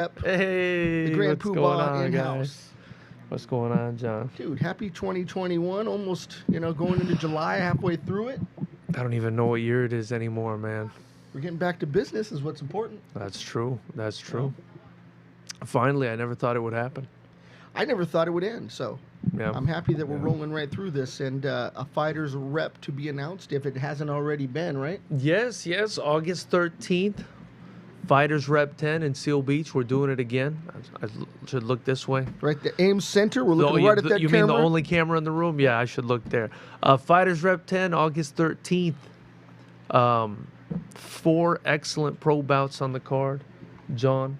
The Hey, Grand what's going Poobah on, guys? in-house. What's going on, John? Dude, happy 2021. Almost, going into July, halfway through it. I don't even know what year it is anymore, man. We're getting back to business is what's important. That's true. That's You know? true. Finally, I never thought it would happen. I never thought it would end, so Yeah. I'm happy that we're Yeah. rolling right through this and a fighter's rep to be announced if it hasn't already been, right? Yes, yes. August 13th, Fighters Rep 10 in Seal Beach. We're doing it again. I should look this way. Right, the AIM Center. We're looking you, right at that you camera. mean the only camera in the room? Yeah, I should look there. Fighters Rep 10, August 13th. 4 excellent pro bouts on the card, John.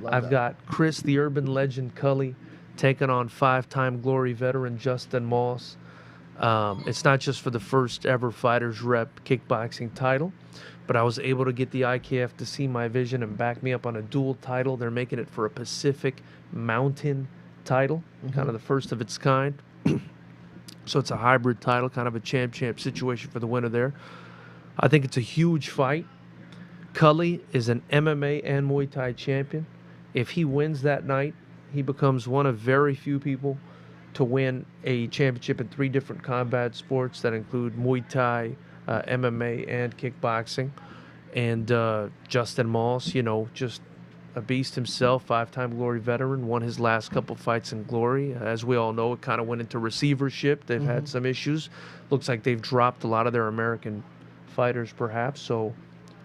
I've got Chris, the urban legend Cully, taking on 5-time Glory veteran Justin Moss. It's not just for the first ever Fighters Rep kickboxing title, but I was able to get the IKF to see my vision and back me up on a dual title. They're making it for a Pacific Mountain title, kind of the first of its kind. So it's a hybrid title, kind of a champ-champ situation for the winner there. I think it's a huge fight. Cully is an MMA and Muay Thai champion. If he wins that night, he becomes one of very few people to win a championship in 3 different combat sports that include Muay Thai, MMA, and kickboxing. And Justin Moss, just a beast himself, 5-time Glory veteran, won his last couple fights in Glory. As we all know, it kind of went into receivership. They've had some issues. Looks like they've dropped a lot of their American fighters, perhaps. So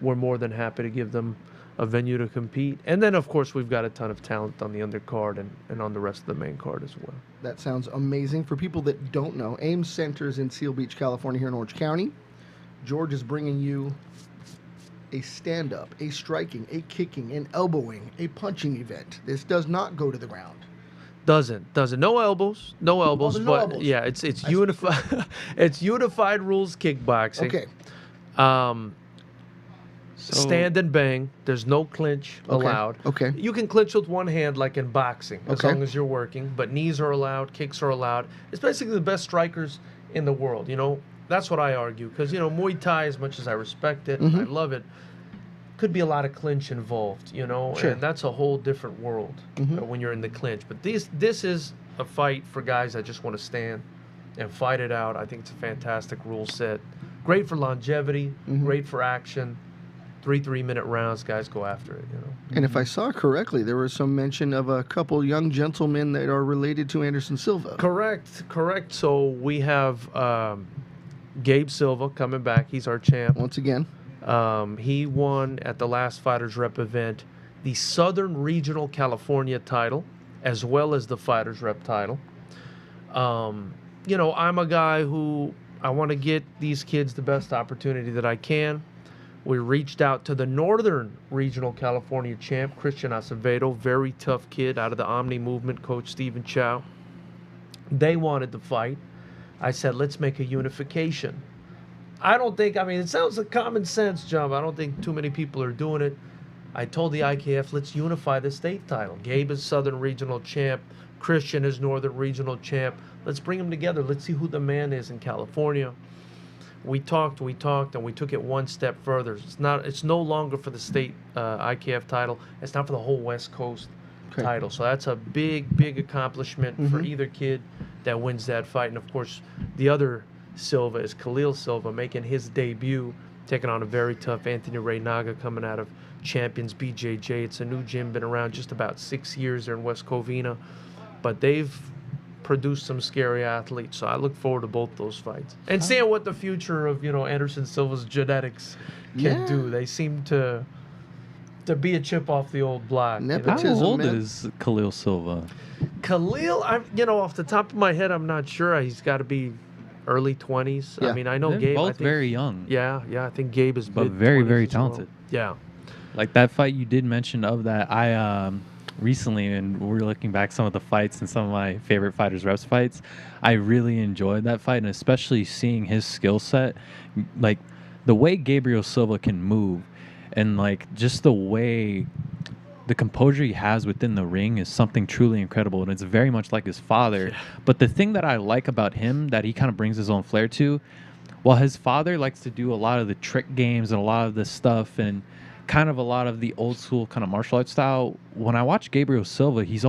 we're more than happy to give them a venue to compete. And then, of course, we've got a ton of talent on the undercard and on the rest of the main card as well. That sounds amazing. For people that don't know, AIM Center is in Seal Beach, California, here in Orange County. George is bringing you a stand-up, a striking, a kicking, an elbowing, a punching event. This does not go to the ground. Doesn't. No elbows. No elbows. there's no but elbows. yeah, it's unified. It's unified rules kickboxing. Okay. Stand and bang. There's no clinch allowed. Okay. You can clinch with one hand like in boxing, as Okay. long as you're working. But knees are allowed, kicks are allowed. It's basically the best strikers in the world. That's what I argue. Because Muay Thai, as much as I respect it, I love it, could be a lot of clinch involved. Sure. And that's a whole different world when you're in the clinch. But this is a fight for guys that just want to stand and fight it out. I think it's a fantastic rule set. Great for longevity. Great for action. 3 3-minute rounds, guys go after it. And if I saw correctly, there was some mention of a couple young gentlemen that are related to Anderson Silva. Correct. So we have Gabe Silva coming back. He's our champ. Once again. He won at the last Fighters Rep event the Southern Regional California title, as well as the Fighters Rep title. I'm a guy who I want to get these kids the best opportunity that I can. We reached out to the Northern Regional California champ, Christian Acevedo, very tough kid out of the Omni Movement, Coach Stephen Chow. They wanted to fight. I said, let's make a unification. It sounds like common sense, John, but I don't think too many people are doing it. I told the IKF, let's unify the state title. Gabe is Southern Regional champ. Christian is Northern Regional champ. Let's bring them together. Let's see who the man is in California. We talked, and we took it one step further. It's no longer for the state IKF title. It's not for the whole West Coast title. So that's a big accomplishment for either kid that wins that fight. And of course, the other Silva is Khalil Silva making his debut, taking on a very tough Anthony Ray Naga coming out of Champions BJJ. It's a new gym, been around just about 6 years there in West Covina, but they've produced some scary athletes. So I look forward to both those fights and seeing what the future of Anderson Silva's genetics can do. They seem to be a chip off the old block. Nepotism, How old man. is Khalil Silva? Khalil, off the top of my head, I'm not sure. He's got to be early 20s. Yeah. I know They're Gabe. both I think, very young. Yeah. I think Gabe is But mid very, 20s very as well. talented. Yeah. Like that fight you did mention of that, I recently, and we're looking back some of the fights and some of my favorite Fighters Reps fights, I really enjoyed that fight, and especially seeing his skill set, like the way Gabriel Silva can move, and like just the way the composure he has within the ring is something truly incredible, and it's very much like his father. Yeah. But the thing that I like about him that he kind of brings his own flair to, while his father likes to do a lot of the trick games and a lot of this stuff, and kind of a lot of the old school kind of martial arts style. When I watch Gabriel Silva, it's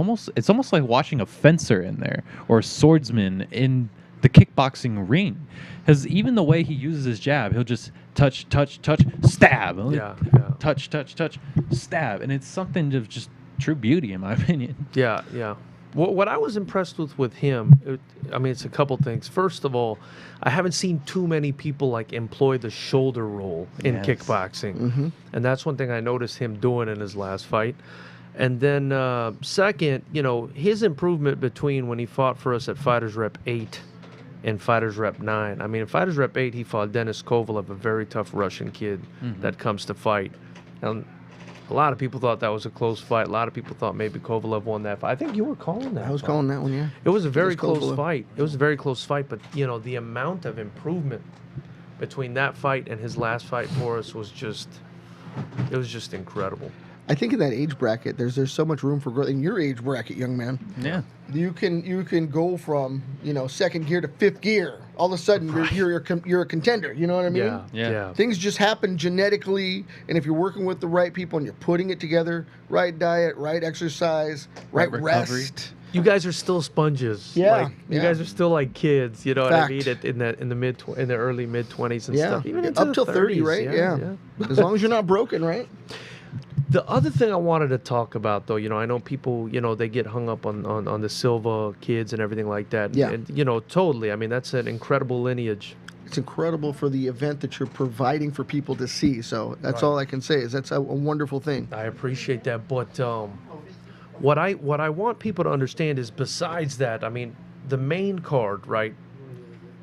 almost like watching a fencer in there or a swordsman in the kickboxing ring. Because even the way he uses his jab, he'll just touch, stab. Yeah. Touch, stab. And it's something of just true beauty, in my opinion. Yeah. What I was impressed with him, it's a couple things. First of all, I haven't seen too many people like employ the shoulder roll in Yes. kickboxing, and that's one thing I noticed him doing in his last fight. And then second, his improvement between when he fought for us at Fighters Rep 8 and Fighters Rep 9. I mean, in Fighters Rep 8, he fought Denis Kovalev, a very tough Russian kid that comes to fight. And a lot of people thought that was a close fight. A lot of people thought maybe Kovalev won that fight. I think you were calling that. I was fight. calling that one, yeah. It was a very Just close Kovalev. fight. It was a very close fight, but the amount of improvement between that fight and his last fight for us was just incredible. I think in that age bracket, there's so much room for growth. In your age bracket, young man, Yeah. you can go from second gear to fifth gear. All of a sudden, you're a contender. You know what I mean? Yeah. Things just happen genetically, and if you're working with the right people and you're putting it together, right diet, right exercise, right recovery. rest. You guys are still sponges. Yeah, Like, you yeah. guys are still like kids. You know what I Fact. mean? In the early mid-20s and Yeah, stuff. Even into up the till 30, 30s, right? Yeah. As long as you're not broken, right? The other thing I wanted to talk about, though, I know people, they get hung up on the Silva kids and everything like that. Yeah. And, totally. I mean, that's an incredible lineage. It's incredible for the event that you're providing for people to see. So that's all I can say is that's a wonderful thing. I appreciate that. But what I want people to understand is besides that, I mean, the main card, right?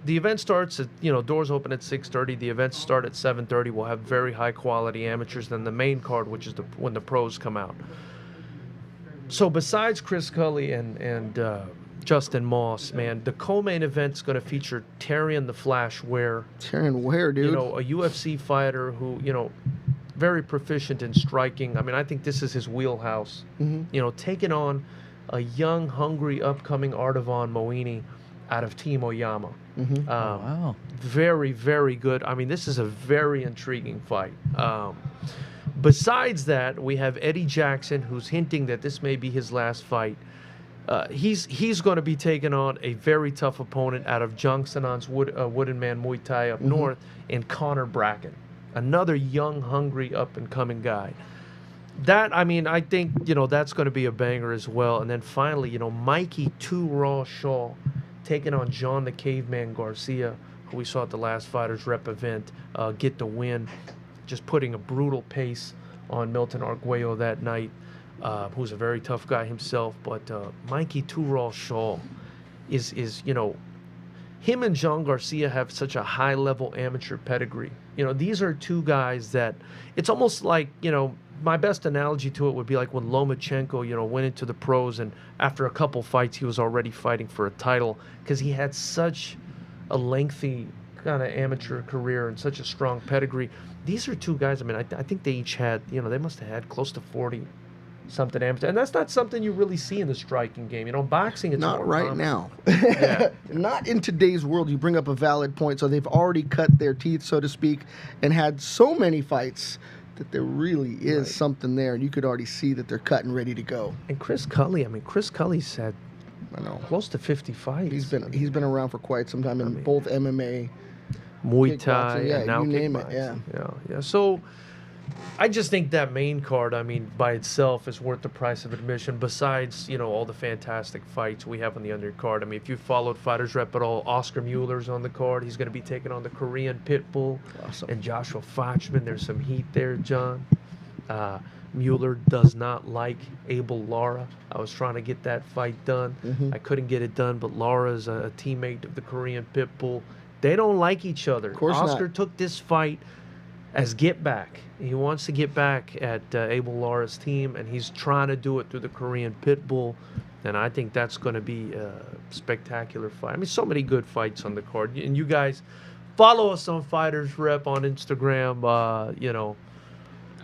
The event starts at, doors open at 6:30. The events start at 7:30. We'll have very high quality amateurs. Then the main card, which is when the pros come out. So besides Chris Cully and Justin Moss, man, the co-main event's going to feature Terrion the Flash Ware, Taryn Ware, dude. a UFC fighter who, very proficient in striking. I mean, I think this is his wheelhouse. Taking on a young, hungry, upcoming Ardavan Moini out of Team Oyama. Wow. Very, very good. I mean, this is a very intriguing fight. Besides that, we have Eddie Jackson, who's hinting that this may be his last fight. He's going to be taking on a very tough opponent out of Jongsanan's Wooden Man Muay Thai up north, in Connor Bracken, another young, hungry, up-and-coming guy. That, I mean, I think, that's going to be a banger as well. And then finally, Mikey 2 Raw Shaw taking on John the Caveman Garcia, who we saw at the last Fighters Rep event, get the win, just putting a brutal pace on Milton Arguello that night, who's a very tough guy himself. But Mikey 2 Raw Shaw is him and John Garcia have such a high-level amateur pedigree. These are two guys that it's almost like, my best analogy to it would be like when Lomachenko, went into the pros, and after a couple fights, he was already fighting for a title because he had such a lengthy kind of amateur career and such a strong pedigree. These are two guys, I mean, I think they each had, they must have had close to 40-something amateur. And that's not something you really see in the striking game. Boxing, it's Not more right common. now. Yeah. Not in today's world. You bring up a valid point. So they've already cut their teeth, so to speak, and had so many fights that there really is something there. And you could already see that they're cut and ready to go. And Chris Cully's had I know. close to 50 fights. He's been around for quite some time in both MMA. Muay Thai, kickboxing, yeah, and now you name it, kickboxing. Yeah. So I just think that main card, I mean, by itself is worth the price of admission. Besides, all the fantastic fights we have on the undercard. I mean, if you followed Fighters Rep at all, Oscar Mueller's on the card. He's going to be taking on the Korean Pitbull Awesome. and Joshua Fochman. There's some heat there, John. Mueller does not like Abel Lara. I was trying to get that fight done. I couldn't get it done, but Lara's a teammate of the Korean Pitbull. They don't like each other. Of course Oscar not. took this fight as get back. He wants to get back at Abel Lara's team, and he's trying to do it through the Korean Pitbull. And I think that's going to be a spectacular fight. I mean, so many good fights on the card. And you guys follow us on Fighters Rep on Instagram,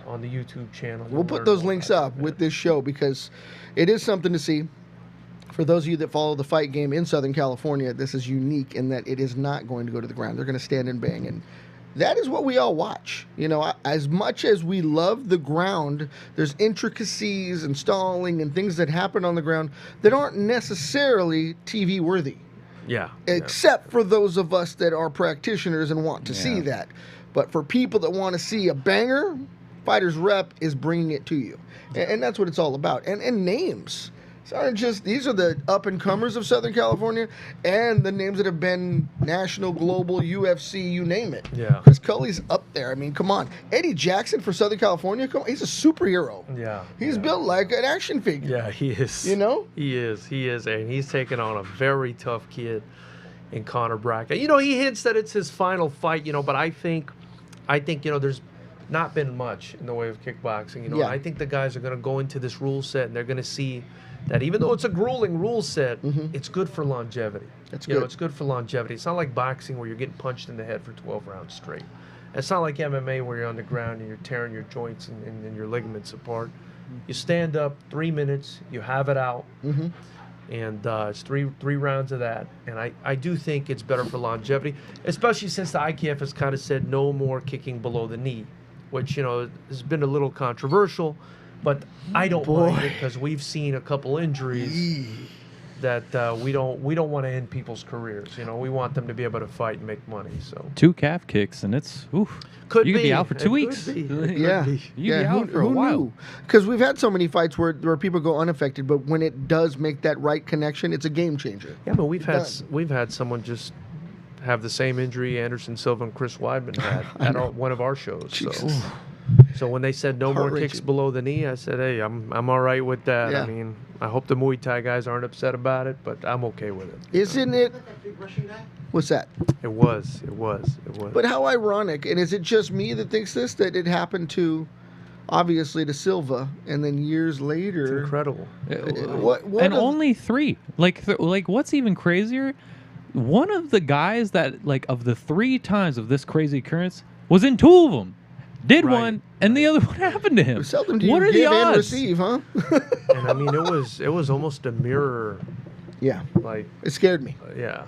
on the YouTube channel. We'll put those links up with this show because it is something to see. For those of you that follow the fight game in Southern California, this is unique in that it is not going to go to the ground. They're going to stand and bang, and that is what we all watch. You know, as much as we love the ground, there's intricacies and stalling and things that happen on the ground that aren't necessarily TV worthy. Yeah. Except for those of us that are practitioners and want to see that. But for people that want to see a banger, Fighters Rep is bringing it to you. And that's what it's all about. And names. Aren't just, these are the up-and-comers of Southern California and the names that have been national, global, UFC, you name it. Yeah. Chris Cully's up there. I mean, come on. Eddie Jackson for Southern California, come on. He's a superhero. Yeah. He's built like an action figure. Yeah, he is. You know? He is. And he's taking on a very tough kid in Conor Brackett. You know, he hints that it's his final fight, you know, but I think, you know, there's not been much in the way of kickboxing, you know. Yeah. I think the guys are going to go into this rule set and they're going to see that even though it's a grueling rule set, it's good for longevity. That's You know, good. it's good for longevity. It's not like boxing where you're getting punched in the head for 12 rounds straight. It's not like MMA where you're on the ground and you're tearing your joints and your ligaments apart. You stand up 3 minutes, you have it out, and it's three rounds of that. And I do think it's better for longevity, especially since the IKF has kind of said no more kicking below the knee, which, you know, has been a little controversial. But I don't mind it because we've seen a couple injuries that we don't want to end people's careers. You know, we want them to be able to fight and make money. So 2 calf kicks, and it's could you could be be out for 2 weeks. It Yeah. could be. You could be out for a while. Because we've had so many fights where people go unaffected, but when it does make that right connection, it's a game changer. Yeah, but we've had Done. we've had someone just have the same injury Anderson Silva and Chris Weidman had at one of our shows. Jesus. So when they said no more Heart-wrenching. kicks below the knee, I said, hey, I'm all right with that. Yeah. I mean, I hope the Muay Thai guys aren't upset about it, but I'm okay with it. Isn't it? What's that? It was. But how ironic, and is it just me that thinks this, that it happened to, obviously, to Silva, and then years later... Incredible. What And of- only 3. Like what's even crazier? One of the guys that, like, of the 3 times of this crazy occurrence was in 2 of them. Did Right, one, and the other one happened to him. Seldom do What you are the give and odds? receive, huh? And I mean, it was almost a mirror. Yeah, Like, it scared me. yeah.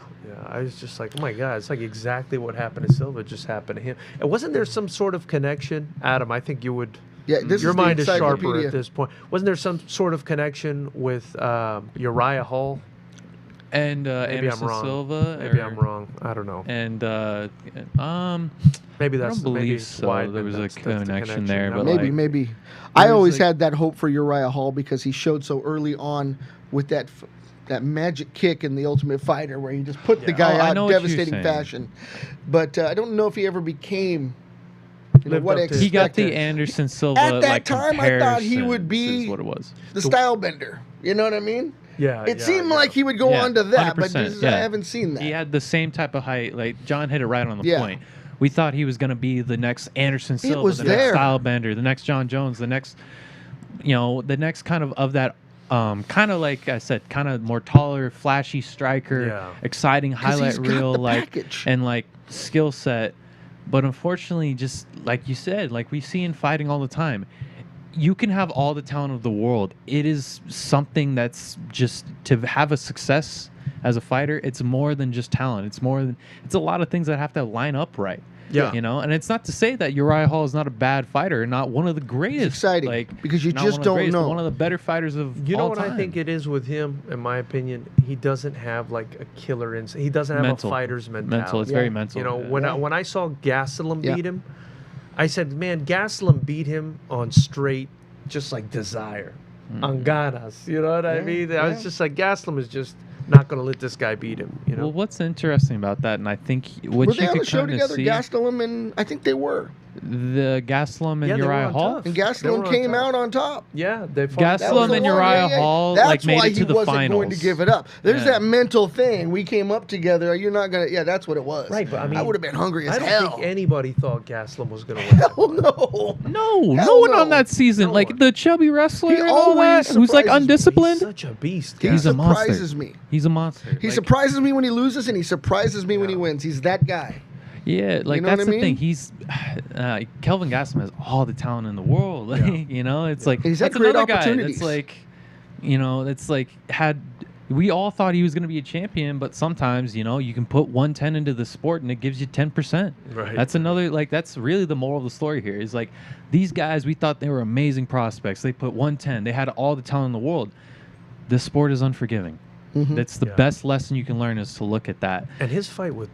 I was just like, oh my God, it's like exactly what happened to Silva just happened to him. And wasn't there some sort of connection, Adam? I think you would. Yeah, this Your is the mind is sharper encyclopedia. at this point. Wasn't there some sort of connection with Uriah Hall? And Maybe Anderson I'm wrong. Silva. Maybe or- I'm wrong. I don't know. And Maybe I that's don't maybe believe it's so. Weidman, There was a that's the connection there, That but might- Maybe, like- maybe. I was always like- had that hope for Uriah Hall because he showed so early on with that magic kick in The Ultimate Fighter where he just put the Yeah. guy Oh, I out know in what you're devastating saying. fashion. But I don't know if he ever became Lived what I up to his he got the expected. Anderson Silva. At that like, time, I thought he comparison would be- is what it was. the style bender. You know what I mean? Yeah. It yeah, seemed yeah. like he would go Yeah, on to that, but 100%, just, yeah. I haven't seen that. He had the same type of height. Like John hit it right on the Yeah. point. We thought he was going to be the next Anderson Silva, was the there. next Style Bender, the next John Jones, the next, the next kind of that, kind of like I said, kind of more taller, flashy striker, Yeah. exciting 'Cause he's highlight got reel, the like package. and like skill set. But unfortunately, just like you said, like we see in fighting all the time, you can have all the talent of the world. It is something that's just to have a success as a fighter. It's more than just talent. It's a lot of things that have to line up right. Yeah. And it's not to say that Uriah Hall is not a bad fighter, not one of the greatest. exciting, like because you not just one of the don't greatest, but know. One of the better fighters of You know all what time. I think it is with him, in my opinion? He doesn't have like a killer instinct. He doesn't have Mental. a fighter's mentality. Mental. It's Yeah. very mental. You know, Yeah. when I saw Gastelum Yeah. beat him, I said, man, Gastelum beat him on straight, just like desire, on ganas. You know what I Yeah, mean? I yeah. was just like, Gastelum is just not going to let this guy beat him. You know? Well, what's interesting about that, and I think what Were you they on could the show kind of together, see, Gastelum, and I think they were. the Gastelum and Yeah, they were Uriah on Hall. top. And They were Gastelum on came top. out on top. Yeah, they fought. Gastelum That was the and one, Uriah yeah. Hall, That's like, made why it to he the wasn't going to finals. give it up. There's Yeah. that mental thing. We came up together. You're not gonna. Yeah, that's what it was. Right, but I mean, would have been hungry as I don't hell. think anybody thought Gastelum was going to win. Hell no. No, Hell no one no. on that season. No like one. the chubby wrestler He and all that, always who's like surprises me. He's undisciplined. such a beast. He He's a monster. surprises me. He's a monster. He Like, surprises me when he loses, and he surprises me when he Yeah. wins. He's that guy. Yeah, like know that's what I the thing. mean? He's Kelvin Gastelum has all the talent in the world. Like, Yeah. It's like He's had that's great another guy opportunities. that's like, it's like had we all thought he was going to be a champion, but sometimes, you know, you can put 110 into the sport and it gives you 10%. Right. That's another, like, that's really the moral of the story here is like these guys, we thought they were amazing prospects. They put 110. They had all the talent in the world. This sport is unforgiving. That's the best lesson you can learn is to look at that. And his fight with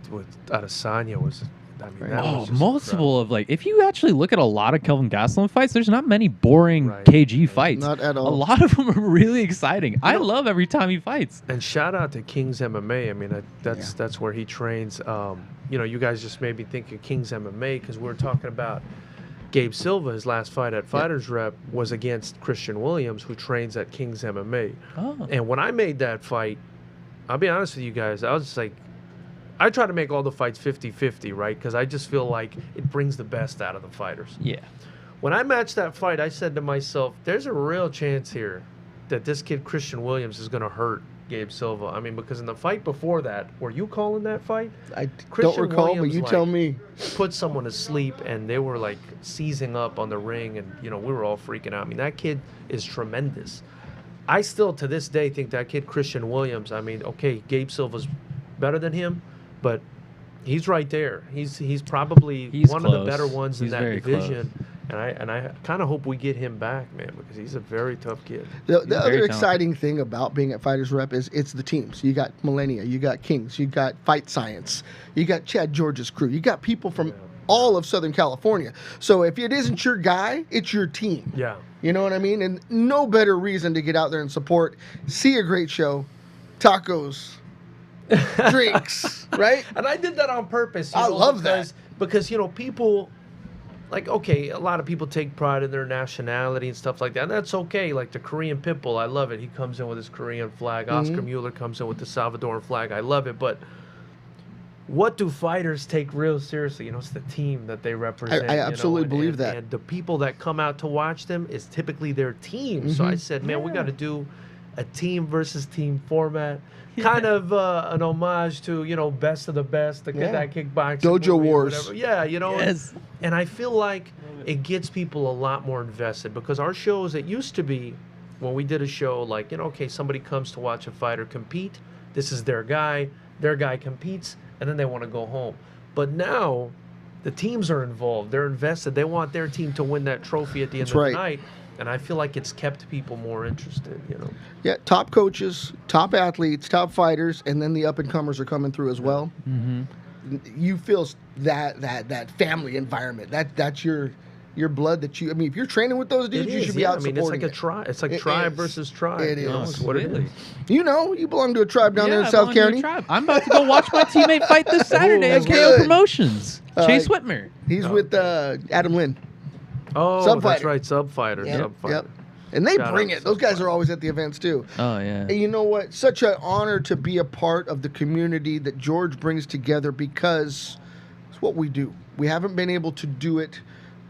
Adesanya was, I mean, that was just multiple of like, if you actually look at a lot of Kelvin Gastelum fights, there's not many boring Right. KG fights. Not at all. A lot of them are really exciting. I love every time he fights. And shout out to King's MMA. I mean, that's where he trains. You know, you guys just made me think of King's MMA because we were talking about Gabe Silva. His last fight at Fighters Rep was against Christian Williams, who trains at King's MMA. Oh. And when I made that fight, I'll be honest with you guys, I was just like, I try to make all the fights 50-50, right? Because I just feel like it brings the best out of the fighters. Yeah. When I matched that fight, I said to myself, there's a real chance here that this kid Christian Williams is going to hurt Gabe Silva. I mean, because in the fight before that, were you calling that fight? I Christian don't recall, but Williams, you like, tell me. Put someone to sleep, and they were like seizing up on the ring, and you know we were all freaking out. I mean, that kid is tremendous. I still, to this day, think that kid Christian Williams. I mean, okay, Gabe Silva's better than him, but he's right there. He's probably one of the close. better ones in He's that very division. And I kind of hope we get him back, man, because he's a very tough kid. The very other talented. exciting thing about being at Fighters Rep is it's the teams. You got Millennia, you got Kings, you got Fight Science, you got Chad George's crew, you got people from all of Southern California. So if it isn't your guy, it's your team. Yeah. You know what I mean? And no better reason to get out there and support, see a great show, tacos, drinks, right? And I did that on purpose. I love that. Because, you know, people, like, okay, a lot of people take pride in their nationality and stuff like that. And that's okay. Like the Korean Pitbull, I love it. He comes in with his Korean flag. Oscar Mueller comes in with the Salvadoran flag. I love it. But what do fighters take real seriously? You know, it's the team that they represent. I absolutely believe that. And the people that come out to watch them is typically their team. So I said, man, we got to do a team versus team format. Kind of an homage to, you know, Best of the Best, that kickboxing Dojo movie or Wars. whatever. Yeah, you know. Yes. And I feel like it gets people a lot more invested because our shows, it used to be when we did a show like, you know, okay, somebody comes to watch a fighter compete. This is their guy competes, and then they want to go home. But now the teams are involved. They're invested. They want their team to win that trophy at the end of the night. And I feel like it's kept people more interested, you know. Yeah, top coaches, top athletes, top fighters, and then the up-and-comers are coming through as well. You feel that family environment. That's your blood that you. I mean, if you're training with those dudes, you should be out supporting. it's like a tribe. It's like It tribe is. versus tribe. It you know, is. it's what it is. You know, you belong to a tribe down there in I South belong to a County. tribe. I'm about to go watch my teammate fight this Saturday at KO good. Promotions. Chase Whitmer. He's with Adam Lynn. Oh, Sub that's fighter. right, sub fighter. Yep, Sub fighter. yep. And they Shout bring out it. Those Sub guys Fighter. are always at the events too. Oh, yeah. And you know what? Such an honor to be a part of the community that George brings together because it's what we do. We haven't been able to do it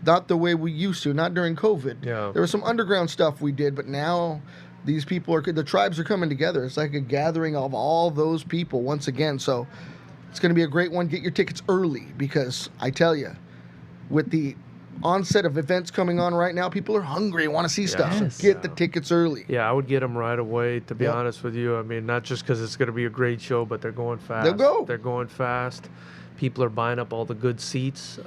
not the way we used to, not during COVID. Yeah. There was some underground stuff we did, but now these people the tribes are coming together. It's like a gathering of all those people once again. So it's going to be a great one. Get your tickets early because I tell you, with the onset of events coming on right now, people are hungry, want to see stuff. Yes. So get the tickets early. Yeah, I would get them right away, to be Yep. honest with you. I mean, not just because it's going to be a great show, but they're going fast. They'll go. They're going fast. People are buying up all the good seats.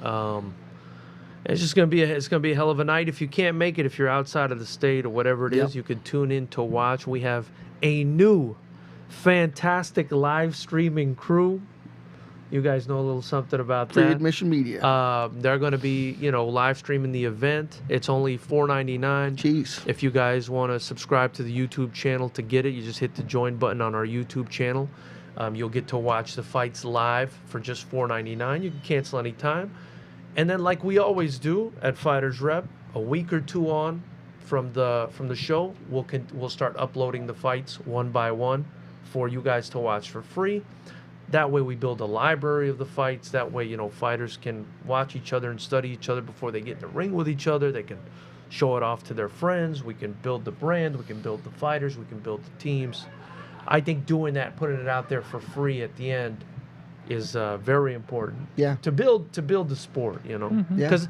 It's just going to be a hell of a night. If you can't make it, if you're outside of the state or whatever it is, you can tune in to watch. We have a new, fantastic live streaming crew. You guys know a little something about that. Pre-admission media. They're going to be, you know, live streaming the event. It's only $4.99. Jeez. If you guys want to subscribe to the YouTube channel to get it, you just hit the join button on our YouTube channel. You'll get to watch the fights live for just $4.99. You can cancel anytime. And then, like we always do at Fighters Rep, a week or two on from the show, we'll start uploading the fights one by one for you guys to watch for free. That way we build a library of the fights. That way, you know, fighters can watch each other and study each other before they get in the ring with each other. They can show it off to their friends. We can build the brand. We can build the fighters. We can build the teams. I think doing that, putting it out there for free at the end is very important. Yeah. To build the sport, you know. Yeah. Because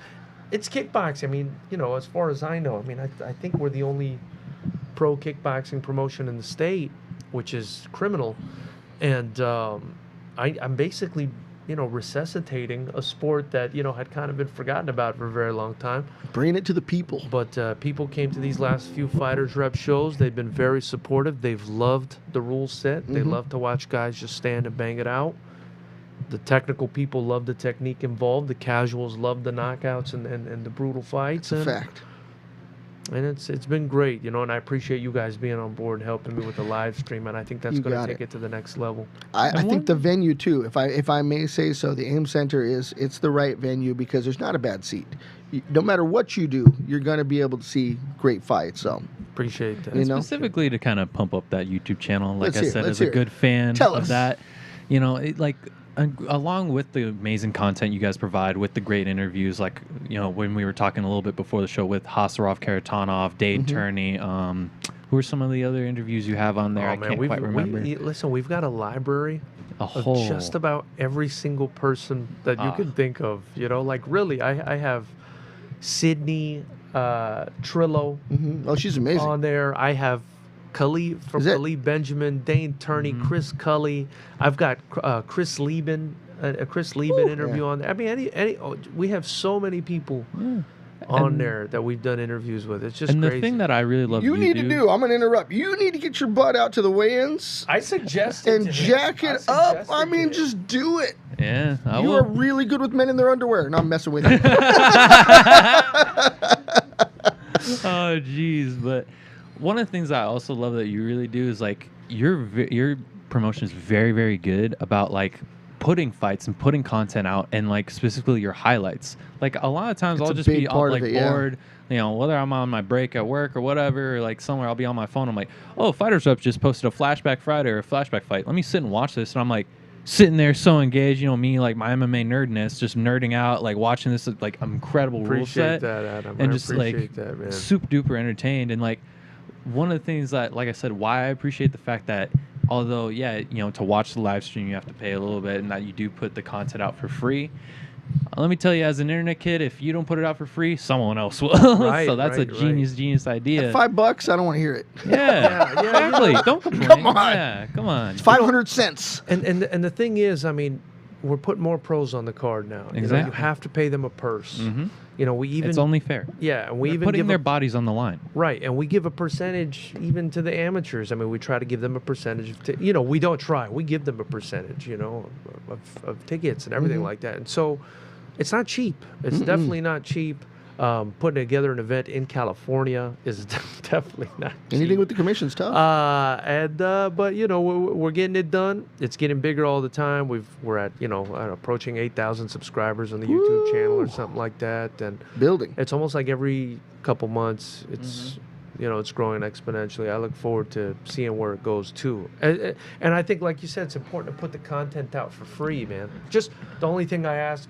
it's kickboxing. I mean, you know, as far as I know, I mean, I think we're the only pro kickboxing promotion in the state. which is criminal. And I'm basically, resuscitating a sport that, had kind of been forgotten about for a very long time. Bringing it to the people. But people came to these last few Fighters Rep shows. They've been very supportive. They've loved the rule set. They love to watch guys just stand and bang it out. The technical people love the technique involved. The casuals love the knockouts and the brutal fights. It's a fact. And it's been great, and I appreciate you guys being on board and helping me with the live stream, and I think that's going to take it to the next level. I think the venue too, if I may say so, the AIM Center it's the right venue because there's not a bad seat. No matter what you do, you're going to be able to see great fights. So appreciate that. Specifically to kind of pump up that YouTube channel, like I said, as a good fan of us. that, along with the amazing content you guys provide, with the great interviews, like when we were talking a little bit before the show with Hasarov Karatanov, Dade Turney, who are some of the other interviews you have on there? I can't quite remember. Listen, we've got a library of just about every single person that you can think of. Like really, I have Sydney Trillo. Oh, she's amazing on there. I have Khalid Benjamin, Dane Turney, Chris Cully. I've got Chris Lieben, a Chris Lieben interview on there. I mean, we have so many people on there that we've done interviews with. It's just crazy. The thing that I really love I'm going to interrupt. You need to get your butt out to the weigh-ins. I suggested and jack it up. I mean, just do it. Yeah, you are really good with men in their underwear. No, I'm messing with you. Oh, jeez, but. One of the things I also love that you really do is like your promotion is very, very good about like putting fights and putting content out and like specifically your highlights. Like a lot of times I'll just be bored, whether I'm on my break at work or whatever, or like somewhere I'll be on my phone. I'm like, oh, Fighters Rep just posted a Flashback Friday or a Flashback fight. Let me sit and watch this. And I'm like sitting there so engaged, me, like my MMA nerdness, just nerding out, like watching this like incredible rule set. Appreciate that, Adam. And just like super duper entertained. And like, one of the things that, like I said, why I appreciate the fact that although, to watch the live stream, you have to pay a little bit and that you do put the content out for free. Let me tell you, as an internet kid, if you don't put it out for free, someone else will. So that's a genius idea. At $5, I don't want to hear it. Yeah, exactly. Don't complain. Come on. Yeah, come on. It's 500 cents. And the thing is, I mean, we're putting more pros on the card now. Exactly. You have to pay them a purse. It's only fair. Yeah, and we They're even putting their bodies on the line. Right, and we give a percentage even to the amateurs. I mean, we try to give them a percentage. We don't try. We give them a percentage, of tickets and everything like that. And so, it's not cheap. It's definitely not cheap. Putting together an event in California is definitely not cheap. Anything with the commission's tough. But we're getting it done. It's getting bigger all the time. We're at approaching 8,000 subscribers on the YouTube channel or something like that, and building. It's almost like every couple months it's it's growing exponentially. I look forward to seeing where it goes too. And I think, like you said, it's important to put the content out for free, man. Just the only thing I ask,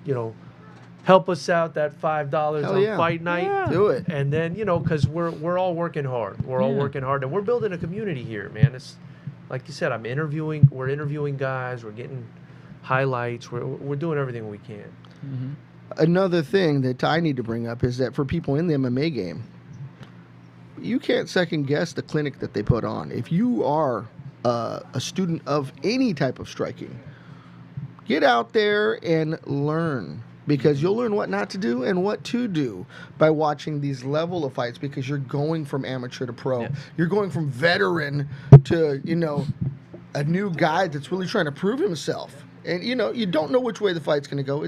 help us out that $5 on fight night. Yeah. Do it. And then, because we're all working hard. We're all working hard, and we're building a community here, man. It's like you said, we're interviewing guys, we're getting highlights, we're doing everything we can. Another thing that I need to bring up is that for people in the MMA game, you can't second guess the clinic that they put on. If you are a student of any type of striking, get out there and learn. Because you'll learn what not to do and what to do by watching these level of fights, because you're going from amateur to pro. Yes. You're going from veteran to, a new guy that's really trying to prove himself. And, you don't know which way the fight's going to go.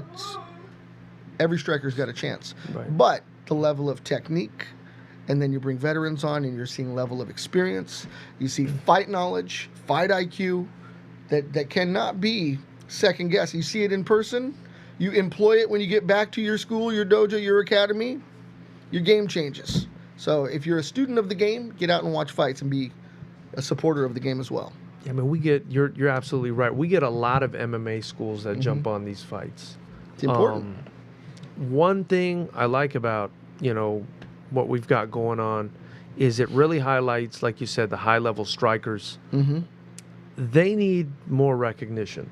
Every striker's got a chance. Right. But the level of technique, and then you bring veterans on and you're seeing level of experience. You see fight knowledge, fight IQ that cannot be second guessed. You see it in person. You employ it when you get back to your school, your dojo, your academy, your game changes. So if you're a student of the game, get out and watch fights and be a supporter of the game as well. Yeah, I mean, you're absolutely right. We get a lot of MMA schools that jump on these fights. It's important. One thing I like about, what we've got going on is it really highlights, like you said, the high-level strikers. They need more recognition.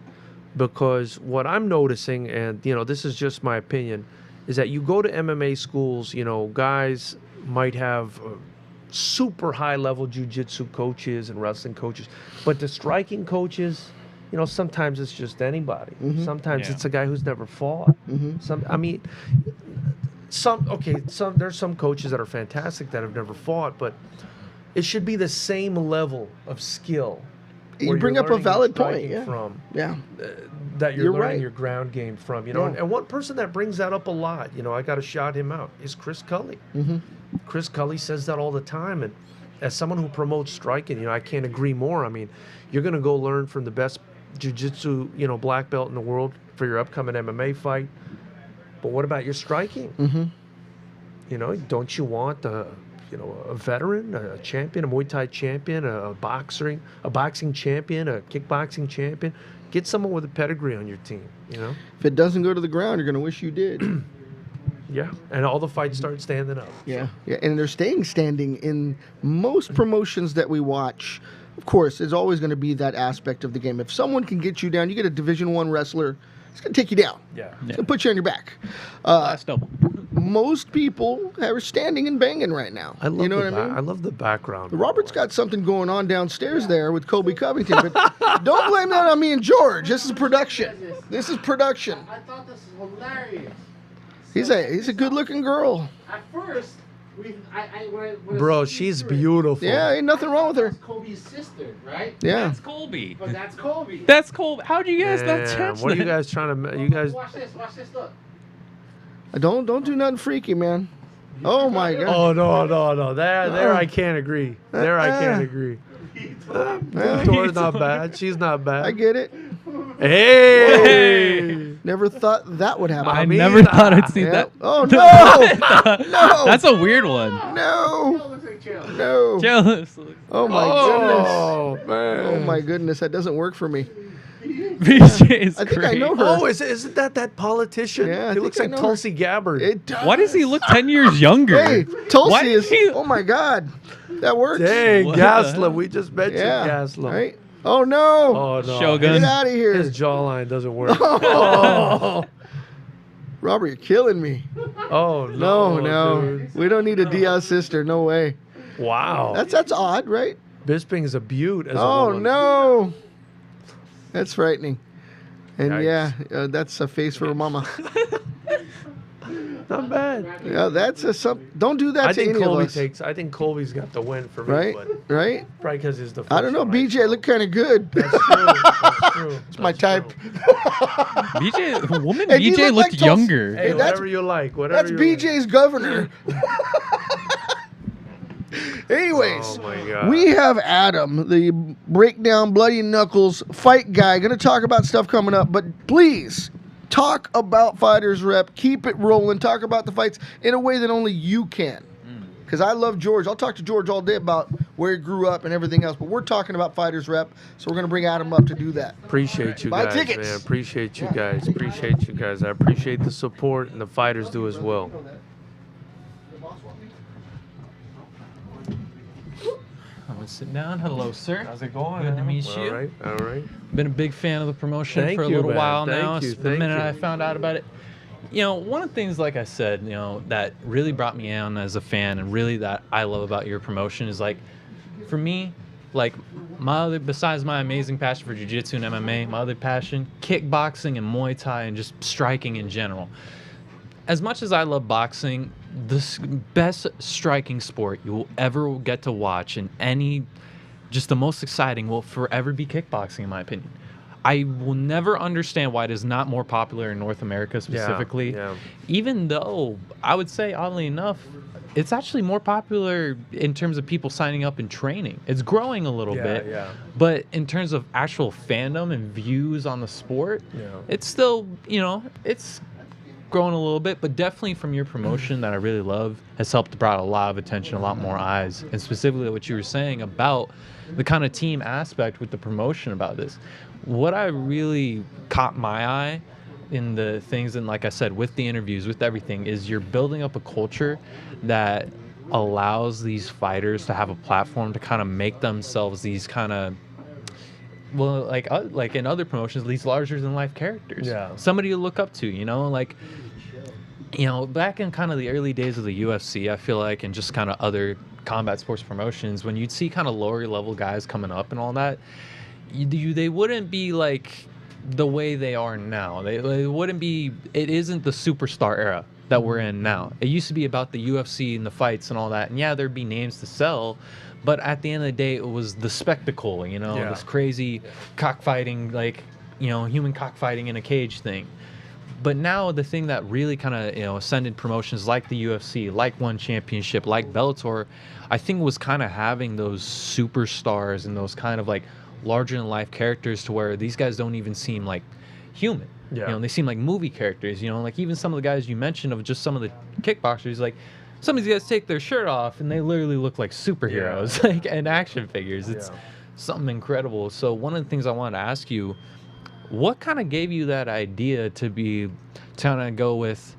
Because what I'm noticing, and this is just my opinion, is that you go to MMA schools, guys might have super high level jiu-jitsu coaches and wrestling coaches, but the striking coaches, you know, sometimes it's just anybody. Sometimes Yeah. it's a guy who's never fought. There's some coaches that are fantastic that have never fought, but it should be the same level of skill. You where bring you're up a learning your valid point, striking yeah. from Yeah. that you're You're learning right. your ground game from, you know. Yeah. And one person that brings that up a lot, you know, I got to shout him out, is Chris Cully. Chris Cully says that all the time, and as someone who promotes striking, you know, I can't agree more. I mean, you're going to go learn from the best jiu-jitsu, you know, black belt in the world for your upcoming MMA fight. But what about your striking? You know, don't you want a veteran, a champion, a Muay Thai champion, a boxing champion, a kickboxing champion? Get someone with a pedigree on your team, you know? If it doesn't go to the ground, you're going to wish you did. Yeah, and all the fights start standing up. Yeah, and they're staying standing in most promotions that we watch. Of course, there's always going to be that aspect of the game. If someone can get you down, you get a Division I wrestler, it's going to take you down. Yeah. It's going to put you on your back. Last double. Most people are standing and banging right now. I love you know the what I mean? I love the background. Robert's got something going on downstairs there with Colby Covington, but don't blame that on me and George. This is production. This is production. I thought this was hilarious. He's a good-looking girl. At first, when Bro, she's beautiful. Yeah, ain't nothing wrong with her. That's Kobe's sister, right? Yeah. That's Colby. But that's Kobe. That's Colby. How do you guys not Man, catch what are you that? guys trying to? You guys? Watch this, look. Don't do nothing freaky, man. Oh my God. Oh no. There I can't agree. There I can't agree. Dora's not bad. She's not bad. I get it. Hey. Never thought that would happen. I mean, never thought I'd seen Yeah. that. Oh no! No! That's a weird one. No! Looks like chill. No! Jealous. Oh my goodness! Oh man. Oh my goodness! That doesn't work for me. BJ is I think great. I know her. Oh, isn't that politician? Yeah, I he looks think like I know her. Tulsi Gabbard. It does. Why does he look 10 years younger? Hey, Tulsi Why is. did he- Oh my God! That works. Dang, What the hell? Gaslam. We just mentioned Yeah. Gaslam. Right? Oh no! Oh no. Shogun. Get out of here! His jawline doesn't work. Oh. Robert, you're killing me. Oh No, no, dude. we don't need a Diaz sister. No way. Wow. That's odd, right? Bisping is a beaut as a Oh woman. no! That's frightening. And Yikes. yeah, that's a face for a mama. Not bad. Yeah, that's a some. Don't do that I to think any Colby of us. I think Colby's got the win for me, Right, but right. probably because he's the first I don't know. one BJ looked kind of good. That's true. That's true. It's my type. BJ, woman Hey, do you BJ look looked like Tulsi? younger. Hey, Hey, that's- whatever you like. Whatever That's you like. BJ's governor. Anyways, Oh my God. we have Adam, the breakdown, bloody knuckles fight guy, going to talk about stuff coming up. But please talk about Fighters Rep. Keep it rolling. Talk about the fights in a way that only you can. Because I love George. I'll talk to George all day about where he grew up and everything else. But we're talking about Fighters Rep, so we're going to bring Adam up to do that. Appreciate you Buy guys, tickets. man. Appreciate you guys. Appreciate you guys. I appreciate the support, and the fighters do as well. I'm gonna sit down. Hello, sir. How's it going? Good to meet All you. right. All right. Been a big fan of the promotion Thank for a you, little man. while Thank now. you, The thank minute you. I found out about it, you know, one of the things, like I said, you know, that really brought me on as a fan, and really that I love about your promotion is like, for me, like my other, besides my amazing passion for jiu-jitsu and MMA, my other passion, kickboxing and Muay Thai and just striking in general. As much as I love boxing, best striking sport you will ever get to watch, and just the most exciting, will forever be kickboxing, in my opinion. I will never understand why it is not more popular in North America specifically. Yeah. Even though I would say, oddly enough, it's actually more popular in terms of people signing up and training. It's growing a little bit. Yeah. But in terms of actual fandom and views on the sport, Yeah. it's still, you know, it's growing a little bit, but definitely from your promotion that I really love has helped brought a lot of attention, a lot more eyes, and specifically what you were saying about the kind of team aspect with the promotion about this. What I really caught my eye in the things, and like I said, with the interviews, with everything, is you're building up a culture that allows these fighters to have a platform to kind of make themselves these kind of, well, like in other promotions, these larger than life characters. Yeah. Somebody to look up to, you know, like, you know, back in kind of the early days of the UFC, I feel like, and just kind of other combat sports promotions, when you'd see kind of lower level guys coming up and all that, they wouldn't be like the way they are now. They wouldn't be. It isn't the superstar era that we're in now. It used to be about the UFC and the fights and all that. And yeah, there'd be names to sell, but at the end of the day, it was the spectacle. You know, this crazy cockfighting, like human cockfighting in a cage thing. But now the thing that really kind of ascended promotions like the UFC, like One Championship, like Bellator, I think was kind of having those superstars and those kind of like larger than life characters to where these guys don't even seem like human. Yeah. They seem like movie characters. Like even some of the guys you mentioned of just some of the kickboxers, like some of these guys take their shirt off and they literally look like superheroes, like and action figures. It's something incredible. So one of the things I wanted to ask you, what kind of gave you that idea to kind of go with,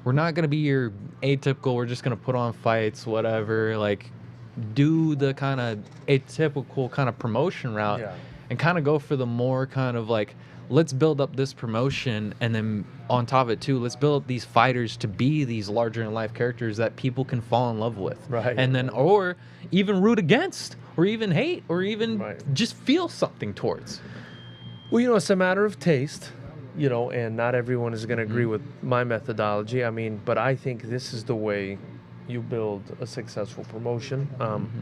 we're not going to be your atypical, we're just going to put on fights, whatever, like do the kind of atypical kind of promotion route and kind of go for the more kind of like, let's build up this promotion, and then on top of it too, let's build up these fighters to be these larger than life characters that people can fall in love with, and then or even root against or even hate or even just feel something towards. Well, it's a matter of taste, and not everyone is going to agree with my methodology. I mean, but I think this is the way you build a successful promotion.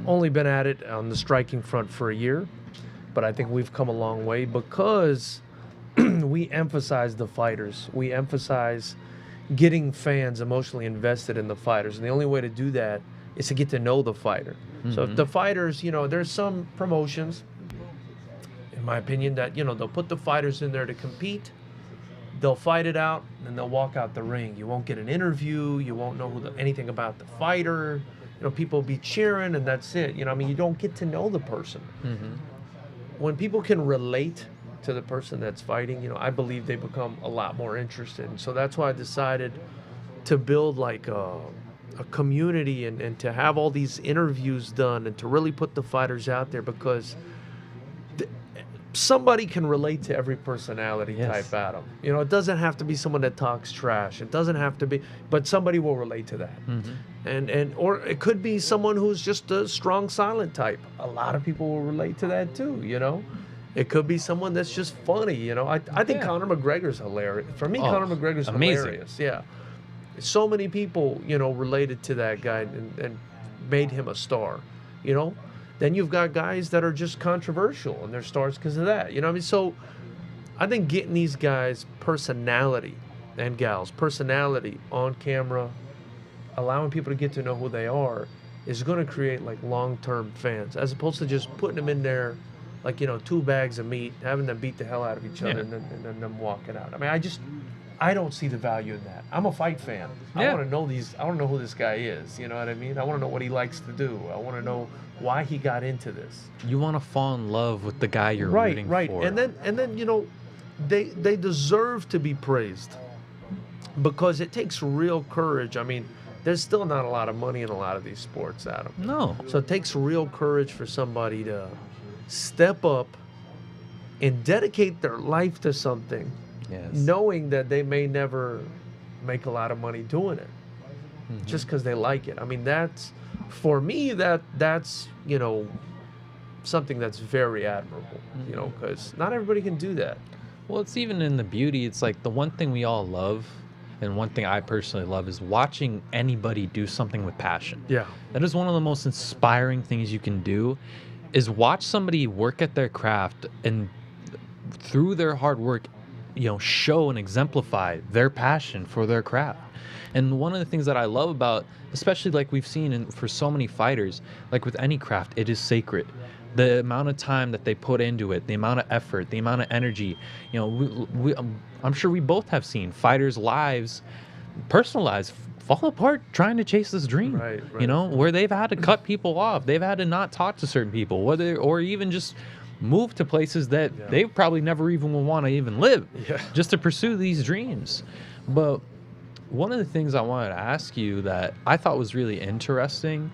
Only been at it on the striking front for a year, but I think we've come a long way because we emphasize the fighters. We emphasize getting fans emotionally invested in the fighters. And the only way to do that is to get to know the fighter. So if the fighters, there's some promotions, in my opinion, that they'll put the fighters in there to compete, they'll fight it out, and they'll walk out the ring. You won't get an interview, you won't know anything about the fighter, people will be cheering and that's it. You don't get to know the person. When people can relate to the person that's fighting, I believe they become a lot more interested. And so that's why I decided to build like a community and to have all these interviews done and to really put the fighters out there, because somebody can relate to every personality type, Adam. It doesn't have to be someone that talks trash. It doesn't have to be, but somebody will relate to that. And or it could be someone who's just a strong silent type. A lot of people will relate to that too, It could be someone that's just funny, I think Conor McGregor's hilarious. For me, Conor McGregor's hilarious. Yeah. So many people, related to that guy and made him a star, Then you've got guys that are just controversial and they're stars because of that. So I think getting these guys personality and gals, personality on camera, allowing people to get to know who they are is going to create like long-term fans, as opposed to just putting them in there like, 2 bags of meat, having them beat the hell out of each other and then them walking out. I mean, I don't see the value in that. I'm a fight fan. I want to know I want to know who this guy is. You know what I mean? I want to know what he likes to do. I want to know why he got into this. You want to fall in love with the guy you're rooting for. And then they deserve to be praised, because it takes real courage. I mean, there's still not a lot of money in a lot of these sports, Adam. No. So it takes real courage for somebody to step up and dedicate their life to something, knowing that they may never make a lot of money doing it, just because they like it. I mean, that's, for me, that's something that's very admirable, because not everybody can do that. Well, it's even in the beauty. It's like the one thing we all love, and one thing I personally love, is watching anybody do something with passion. Yeah. That is one of the most inspiring things you can do, is watch somebody work at their craft and through their hard work, show and exemplify their passion for their craft. And one of the things that I love about, especially like we've seen for so many fighters, like with any craft, it is sacred. The amount of time that they put into it, the amount of effort, the amount of energy, I'm sure we both have seen fighters' lives, personal lives, fall apart trying to chase this dream. Right. Where they've had to cut people off, they've had to not talk to certain people, or even just move to places that they probably never even will want to even live, just to pursue these dreams. But one of the things I wanted to ask you that I thought was really interesting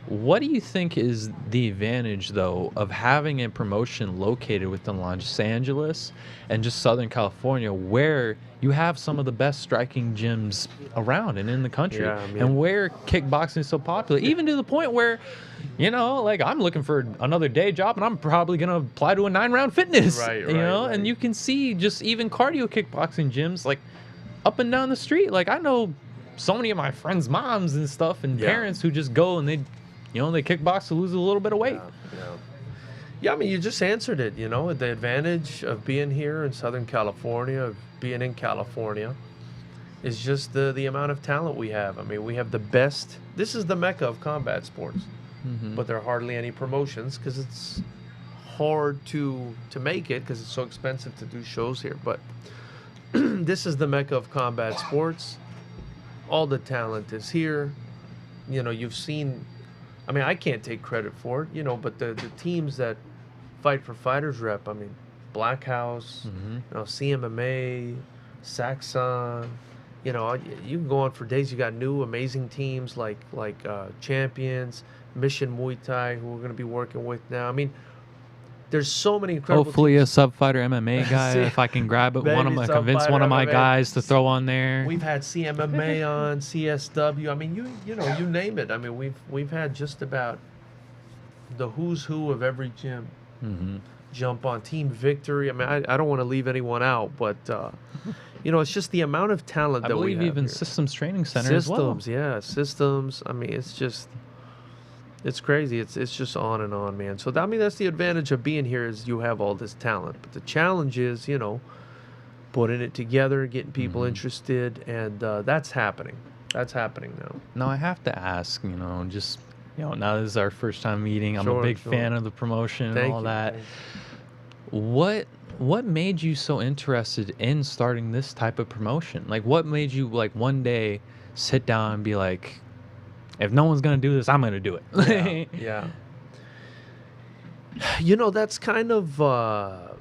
What do you think is the advantage, though, of having a promotion located within Los Angeles and just Southern California, where you have some of the best striking gyms around and in the country, Yeah, I mean- and where kickboxing is so popular, even to the point where, you know, like I'm looking for another day job and I'm probably going to apply to a 9-round fitness, Right, you know, right. and you can see just even cardio kickboxing gyms like up and down the street. Like I know so many of my friends' moms and stuff and Yeah. parents who just go and they kickbox to lose a little bit of weight. Yeah, I mean, you just answered it. You know, the advantage of being here in Southern California, of being in California, is just the amount of talent we have. I mean, we have the best. This is the mecca of combat sports, but there are hardly any promotions because it's hard to make it because it's so expensive to do shows here. But this is the mecca of combat sports. All the talent is here. You know, you've seen. I mean, I can't take credit for it, you know, but the teams that fight for Fighters Rep, I mean, Black House, you know, CMMA, Saxon, you know, you can go on for days. You got new amazing teams like Champions, Mission Muay Thai, who we're going to be working with now. I mean, there's so many incredible Hopefully teams. a sub fighter MMA guy, See, if I can grab it, maybe convince sub one of my fighter MMA. guys to throw on there. We've had CMMA on, CSW. I mean, you know, you name it. I mean, we've had just about the who's who of every gym jump on. Team Victory. I mean, I don't want to leave anyone out, but you know, it's just the amount of talent I that we believe have even here. Systems Training Center as well. Systems, yeah, systems. I mean, it's crazy. It's just on and on, man. So I mean, that's the advantage of being here is you have all this talent. But the challenge is, you know, putting it together, getting people interested, and that's happening. That's happening now. Now I have to ask, you know, just now this is our first time meeting. I'm a Sure, big sure. fan of the promotion and Thank all you. that. Thank What made you so interested in starting this type of promotion? Like, what made you like one day sit down and be like, if no one's gonna do this, I'm gonna do it. Yeah. You know, that's kind of part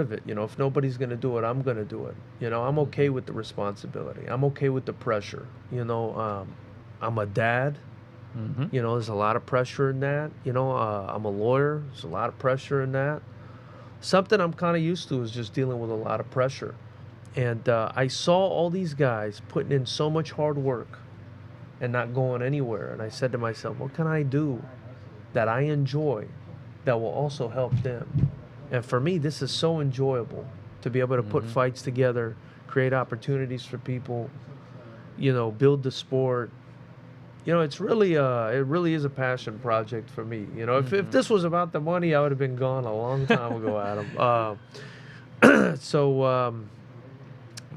of it. You know, if nobody's gonna do it, I'm gonna do it. You know, I'm okay with the responsibility. I'm okay with the pressure. You know, I'm a dad. You know, there's a lot of pressure in that. You know, I'm a lawyer. There's a lot of pressure in that. Something I'm kind of used to is just dealing with a lot of pressure. And I saw all these guys putting in so much hard work and not going anywhere. And I said to myself, what can I do that I enjoy that will also help them? And for me, this is so enjoyable to be able to put fights together, create opportunities for people, you know, build the sport. You know, it's really it really is a passion project for me. You know, if this was about the money, I would have been gone a long time ago, Adam.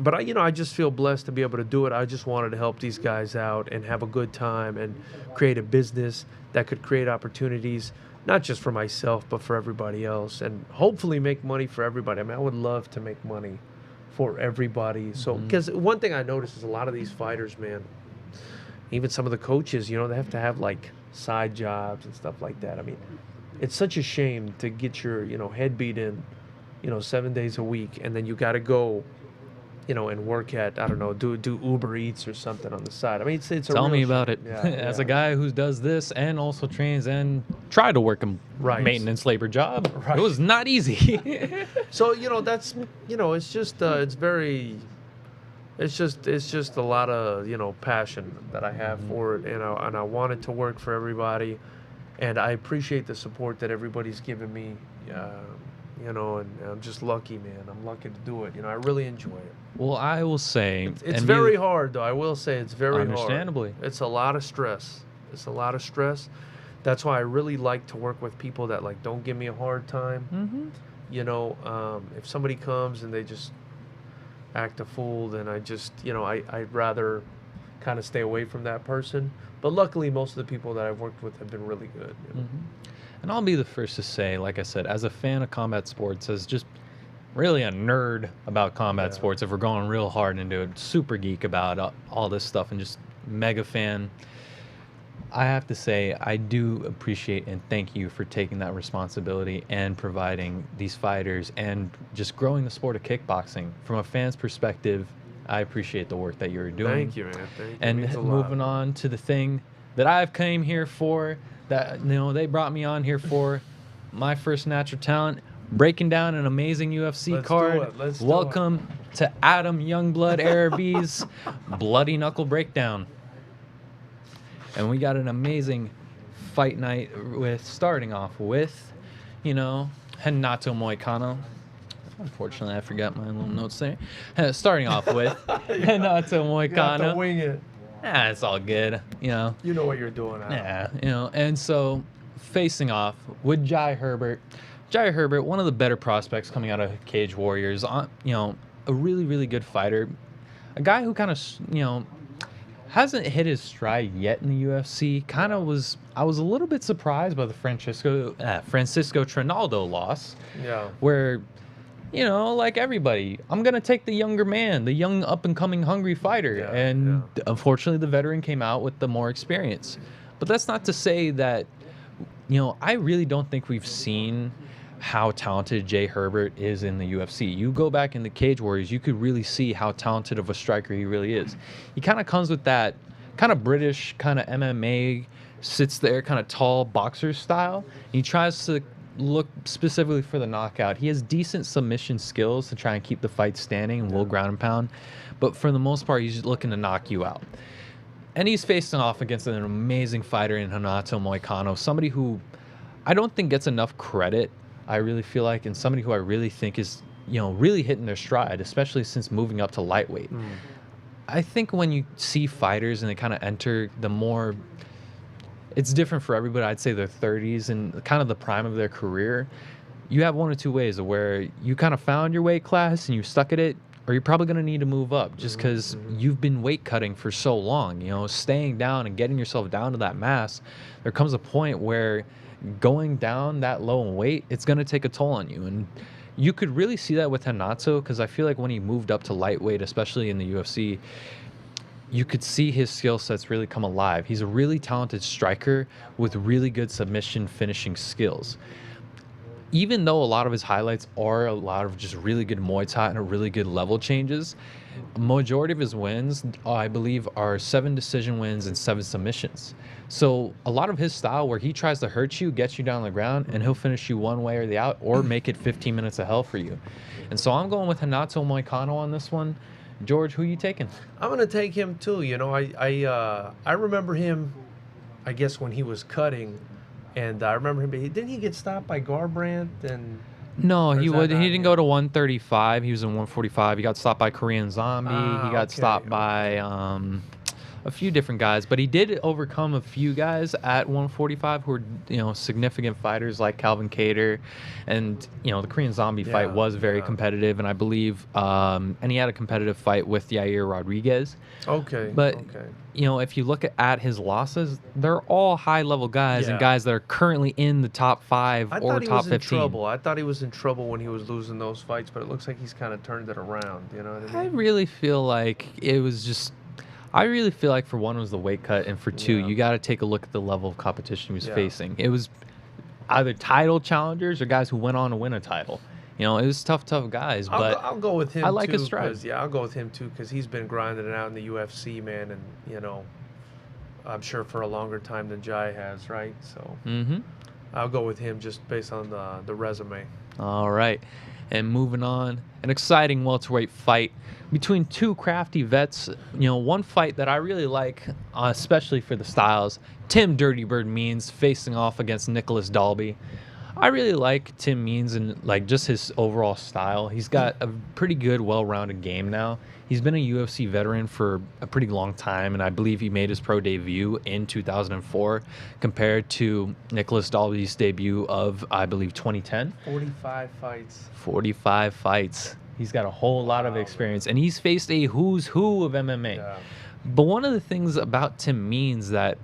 But I just feel blessed to be able to do it. I just wanted to help these guys out and have a good time and create a business that could create opportunities, not just for myself, but for everybody else, and hopefully make money for everybody. I mean, I would love to make money for everybody. So, because one thing I noticed is a lot of these fighters, man, even some of the coaches, you know, they have to have like side jobs and stuff like that. I mean, it's such a shame to get your, you know, head beat in, you know, 7 days a week, and then you got to go, you know, and work at, I don't know, do Uber Eats or something on the side. I mean, it's a Tell real me about shame. it. Yeah, As yeah. a guy who does this and also trains and try to work a Right. maintenance labor job, Right. it was not easy. So, you know, that's, you know, it's just, it's just a lot of, you know, passion that I have for it, and I want it to work for everybody, and I appreciate the support that everybody's given me, you know, and I'm just lucky, man. I'm lucky to do it. You know, I really enjoy it. Well, I will say, It's and very you- hard, though. I will say it's very hard. Understandably. It's a lot of stress. It's a lot of stress. That's why I really like to work with people that, like, don't give me a hard time. You know, if somebody comes and they just act a fool, then I just, you know, I'd rather kind of stay away from that person. But luckily, most of the people that I've worked with have been really good. You know? And I'll be the first to say, like I said, as a fan of combat sports, as just really a nerd about combat Yeah. sports, if we're going real hard into it, super geek about all this stuff and just mega fan, I have to say I do appreciate and thank you for taking that responsibility and providing these fighters and just growing the sport of kickboxing. From a fan's perspective, I appreciate the work that you're doing. Thank you, man. Thank you. It And means a lot. moving on to the thing that I've came here for, that they brought me on here for, my first natural talent, breaking down an amazing UFC Let's do card. it. Let's do Welcome to Adam Youngblood Arabi's Bloody Knuckle Breakdown. And we got an amazing fight night starting off with, Renato Moicano. Unfortunately, I forgot my little notes there. Starting off with Renato You have to Moicano. wing it. It's all good, You know what you're doing. Al. Yeah, and so facing off with Jai Herbert. Jai Herbert, one of the better prospects coming out of Cage Warriors. A really, really good fighter. A guy who kind of, hasn't hit his stride yet in the UFC. I was a little bit surprised by the Francisco Trinaldo loss. Yeah. Where, like everybody, I'm going to take the younger man, the young up-and-coming hungry fighter. Yeah, and unfortunately, the veteran came out with the more experience. But that's not to say that, I really don't think we've seen how talented Jai Herbert is in the UFC. You go back in the Cage Warriors, you could really see how talented of a striker he really is. He kind of comes with that kind of British, kind of MMA, sits there, kind of tall boxer style. And he tries to look specifically for the knockout. He has decent submission skills to try and keep the fight standing and will ground and pound. But for the most part, he's looking to knock you out. And he's facing off against an amazing fighter in Renato Moicano, somebody who I don't think gets enough credit, I really feel like, and somebody who I really think is, really hitting their stride, especially since moving up to lightweight. I think when you see fighters and they kind of enter the more, it's different for everybody, I'd say their 30s and kind of the prime of their career, you have one or two ways of where you kind of found your weight class and you stuck at it, or you're probably going to need to move up just because you've been weight cutting for so long. Staying down and getting yourself down to that mass, there comes a point where going down that low in weight, it's going to take a toll on you. And you could really see that with Renato, because I feel like when he moved up to lightweight, especially in the UFC, you could see his skill sets really come alive. He's a really talented striker with really good submission finishing skills. Even though a lot of his highlights are a lot of just really good Muay Thai and a really good level changes, majority of his wins, I believe, are 7 decision wins and 7 submissions. So a lot of his style where he tries to hurt you, gets you down on the ground, and he'll finish you one way or the out, or make it 15 minutes of hell for you. And so I'm going with Renato Moicano on this one. George, who are you taking? I'm gonna take him too. I remember him, I guess when he was cutting, and I remember him. Didn't he get stopped by Garbrandt and? No, Or he is that would. not He didn't him? go to 135. He was in 145. He got stopped by Korean Zombie. He got okay, stopped by a few different guys, but he did overcome a few guys at 145 who were significant fighters like Calvin Kattar, and the Korean Zombie fight was very competitive, and I believe and he had a competitive fight with Yair Rodriguez. Okay. But okay. if you look at his losses, they're all high level guys and Yeah. guys that are currently in the top 5 I or thought he top was 15. in trouble. I thought he was in trouble when he was losing those fights, but it looks like he's kind of turned it around. You know what I I mean? really feel like it was just. I really feel like for one it was the weight cut, and for two, Yeah. you got to take a look at the level of competition he was Yeah. facing. It was either title challengers or guys who went on to win a title. It was tough guys. But I'll go with him. I like too, his stride. 'cause, yeah, I'll go with him too because he's been grinding it out in the UFC, man, and I'm sure for a longer time than Jai has, right? So I'll go with him just based on the resume. All right. And moving on, an exciting welterweight fight between two crafty vets. One fight that I really like, especially for the styles. Tim Dirty Bird Means facing off against Nicholas Dalby. I really like Tim Means and just his overall style. He's got a pretty good, well-rounded game now. He's been a UFC veteran for a pretty long time, and I believe he made his pro debut in 2004 compared to Nicholas Dalby's debut of, I believe, 2010. 45 fights. 45 fights. He's got a whole lot of experience, and he's faced a who's who of MMA. Yeah. But one of the things about Tim Means that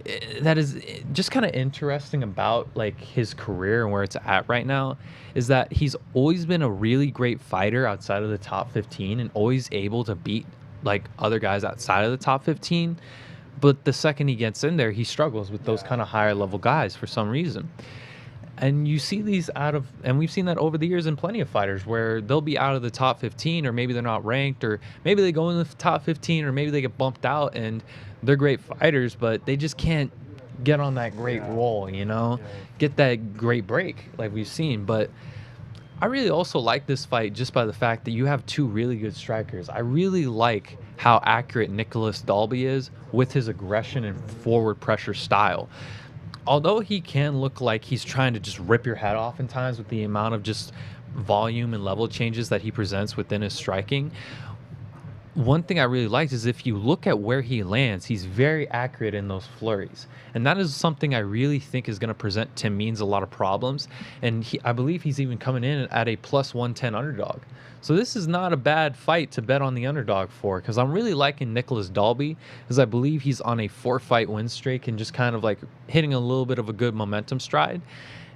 is just kind of interesting about his career and where it's at right now is that he's always been a really great fighter outside of the top 15 and always able to beat other guys outside of the top 15. But the second he gets in there, he struggles with those kind of higher level guys for some reason. And you see these and we've seen that over the years in plenty of fighters where they'll be out of the top 15, or maybe they're not ranked, or maybe they go in the top 15, or maybe they get bumped out and they're great fighters, but they just can't get on that great roll, get that great break like we've seen. But I really also like this fight just by the fact that you have two really good strikers. I really like how accurate Nicholas Dalby is with his aggression and forward pressure style. Although he can look like he's trying to just rip your head off in times with the amount of just volume and level changes that he presents within his striking, one thing I really liked is if you look at where he lands, he's very accurate in those flurries. And that is something I really think is going to present Tim Means a lot of problems. And I believe he's even coming in at a plus 110 underdog. So this is not a bad fight to bet on the underdog for, because I'm really liking Nicholas Dalby, because I believe he's on a 4-fight win streak and just kind of like hitting a little bit of a good momentum stride.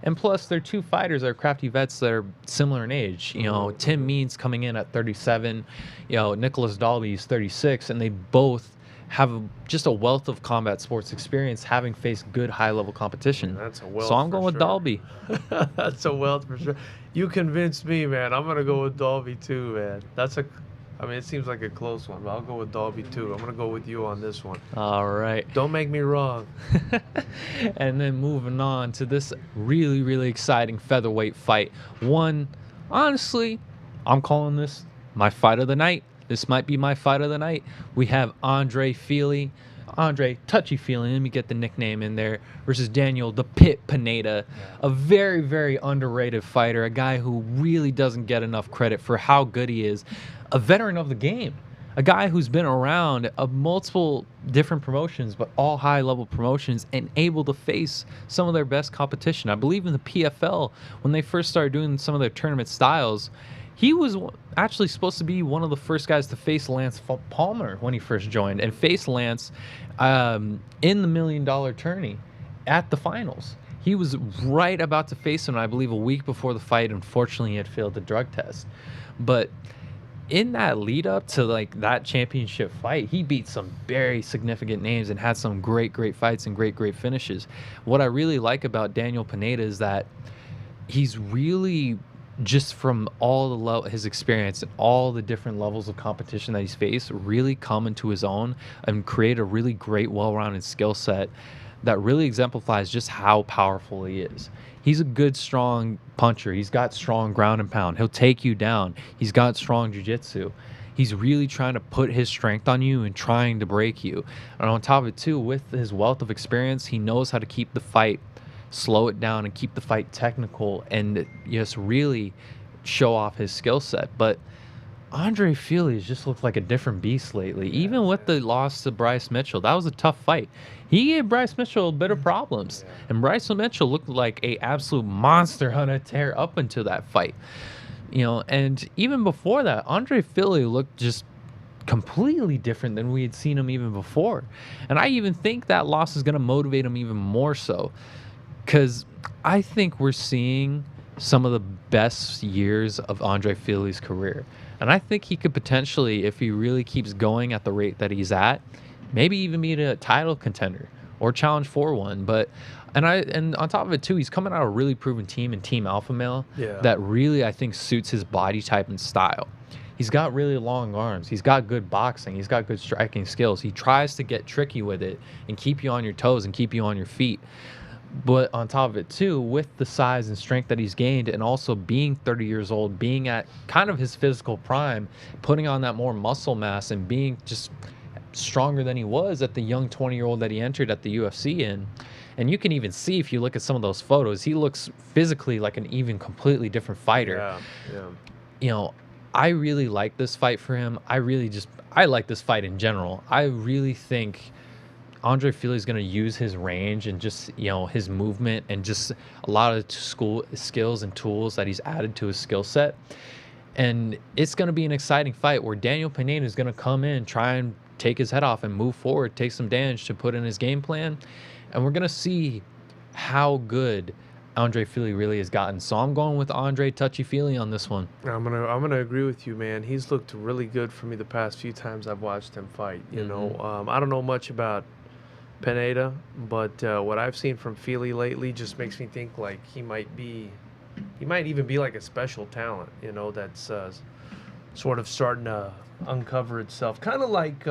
And plus, they're two fighters that are crafty vets that are similar in age. Tim Means coming in at 37, Nicholas Dalby is 36, and they both have just a wealth of combat sports experience, having faced good high-level competition. That's a wealth. So I'm going with sure. Dalby. That's a wealth for sure. You convinced me, man. I'm gonna go with Dalby too, man. It seems like a close one, but I'll go with Dalby too. I'm gonna go with you on this one. All right. Don't make me wrong. And then moving on to this really, really exciting featherweight fight. Honestly, I'm calling this my fight of the night. This might be my fight of the night. We have Andre Touchy Feely, let me get the nickname in there, versus Daniel the Pit Pineda, a very, very underrated fighter, a guy who really doesn't get enough credit for how good he is, a veteran of the game, a guy who's been around multiple different promotions, but all high-level promotions, and able to face some of their best competition. I believe in the PFL, when they first started doing some of their tournament styles, he was actually supposed to be one of the first guys to face Lance Palmer when he first joined, and face Lance in the $1 million tourney at the finals. He was right about to face him, I believe, a week before the fight. Unfortunately, he had failed the drug test. But in that lead up to that championship fight, he beat some very significant names and had some great fights and great finishes. What I really like about Daniel Pineda is that he's really, just from all his experience and all the different levels of competition that he's faced, really come into his own and create a really great, well-rounded skill set that really exemplifies just how powerful he is. He's a good, strong puncher. He's got strong ground and pound. He'll take you down. He's got strong jiu-jitsu. He's really trying to put his strength on you and trying to break you. And on top of it, too, with his wealth of experience, he knows how to keep the fight, slow it down, and keep the fight technical and just really show off his skill set. But Andre Feely has just looked like a different beast lately. Even with the loss to Bryce Mitchell, that was a tough fight. He gave Bryce Mitchell a bit of problems, and Bryce Mitchell looked like a absolute monster on a tear up until that fight. And even before that, Andre Feely looked just completely different than we had seen him even before. And I even think that loss is going to motivate him even more so, because I think we're seeing some of the best years of Andre Feely's career. And I think he could potentially, if he really keeps going at the rate that he's at, maybe even be a title contender or challenge for one. And on top of it too, he's coming out of a really proven team in Team Alpha Male that really, I think, suits his body type and style. He's got really long arms. He's got good boxing. He's got good striking skills. He tries to get tricky with it and keep you on your toes and keep you on your feet. But on top of it too, with the size and strength that he's gained, and also being 30 years old, being at kind of his physical prime, putting on that more muscle mass and being just stronger than he was at the young 20-year-old that he entered at the UFC in. And you can even see, if you look at some of those photos, he looks physically like an even completely different fighter. Yeah. I really like this fight for him. I like this fight in general. I really think Andre Feely is going to use his range and just, his movement and just a lot of skills and tools that he's added to his skill set. And it's going to be an exciting fight where Daniel Pineda is going to come in, try and take his head off and move forward, take some damage to put in his game plan. And we're going to see how good Andre Feely really has gotten. So I'm going with Andre Touchy Feely on this one. I'm gonna agree with you, man. He's looked really good for me the past few times I've watched him fight. I don't know much about Pineda, but what I've seen from Feely lately just makes me think like he might even be like a special talent, you know, that's sort of starting to uncover itself, kind of like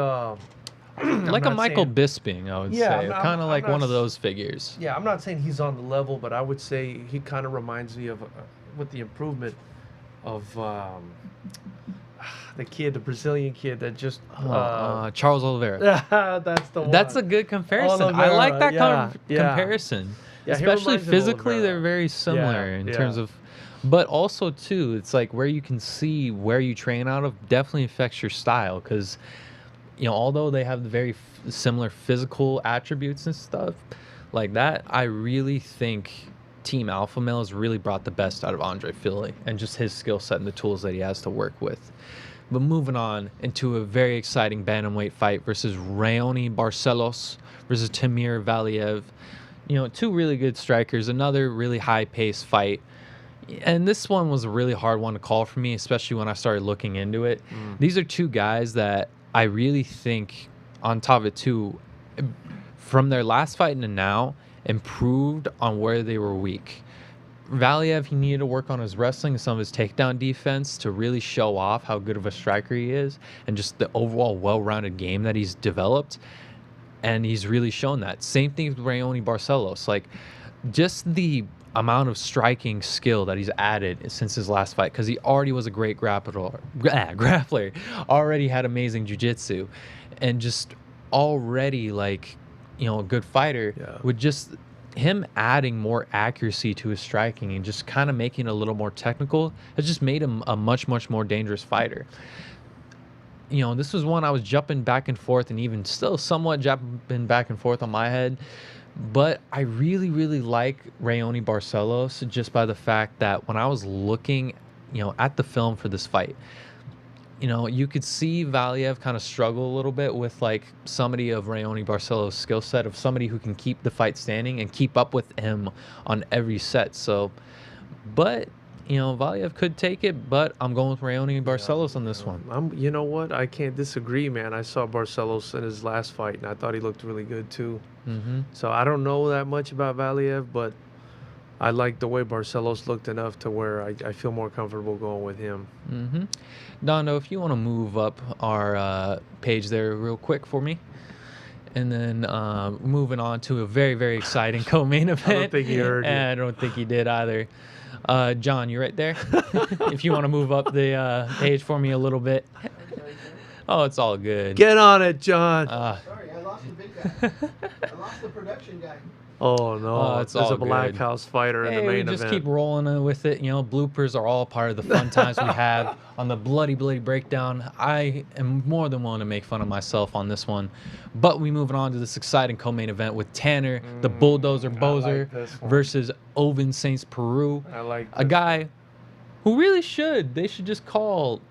Like a Michael Bisping, I would Yeah, say. I'm Kind of like not one of s- those figures. Yeah, I'm not saying he's on the level, but I would say he kind of reminds me of, with the improvement of the Brazilian kid that just. Charles Oliveira. That's the one. That's a good comparison. I like Oliveira, that yeah. comparison. Yeah, he Especially reminds me of physically, Oliveira. they're very similar Yeah, in yeah. terms of. But also, too, it's like where you can see where you train out of definitely affects your style. Because, you know, although they have the very similar physical attributes and stuff like that, I really think Team Alpha Male has really brought the best out of Andre Fili and just his skill set and the tools that he has to work with. But moving on into a very exciting bantamweight fight versus Raoni Barcelos versus Tamir Valiev. You know, two really good strikers, another really high-paced fight. And this one was a really hard one to call for me, especially when I started looking into it. These are two guys that I really think, on top of it too, from their last fight to now, improved on where they were weak. Valiev, he needed to work on his wrestling and some of his takedown defense to really show off how good of a striker he is and just the overall well-rounded game that he's developed. And he's really shown that. Same thing with Raoni Barcelos. Like, just the amount of striking skill that he's added since his last fight, because he already was a great grappler, already had amazing jiu-jitsu, and just already, like, you know, a good fighter. Yeah. With just him adding more accuracy to his striking and just kind of making it a little more technical has just made him a much, much more dangerous fighter. You know, this was one I was jumping back and forth and even still somewhat jumping back and forth on my head. But I really, really like Raoni Barcelos just by the fact that when I was looking, you know, at the film for this fight, you know, you could see Valiev kind of struggle a little bit with like somebody of Raoni Barcelos' skill set of somebody who can keep the fight standing and keep up with him on every set. So, but you know, Valiev could take it, but I'm going with Raoni Barcelos on this one. You know what? I can't disagree, man. I saw Barcelos in his last fight, and I thought he looked really good too. Mm-hmm. So I don't know that much about Valiev, but I like the way Barcelos looked enough to where I feel more comfortable going with him. Mm-hmm. Dondo, if you want to move up our page there real quick for me. And then moving on to a very, very exciting co-main event. I don't think he heard you. I don't think he did either. John, you right there? If you want to move up the page for me a little bit. Oh, it's all good. Get on it, John. Sorry, I lost the big guy. I lost the production guy. Oh no, Oh, it's there's all a Black good. House fighter in Hey, the we main just event. keep rolling with it. You know, bloopers are all part of the fun times we have on the Bloody Breakdown. I am more than willing to make fun of myself on this one. But we moving on to this exciting co-main event with Tanner, the Bulldozer Bozer, this one. versus Oven Saints Peru. I like A guy who really they should just call,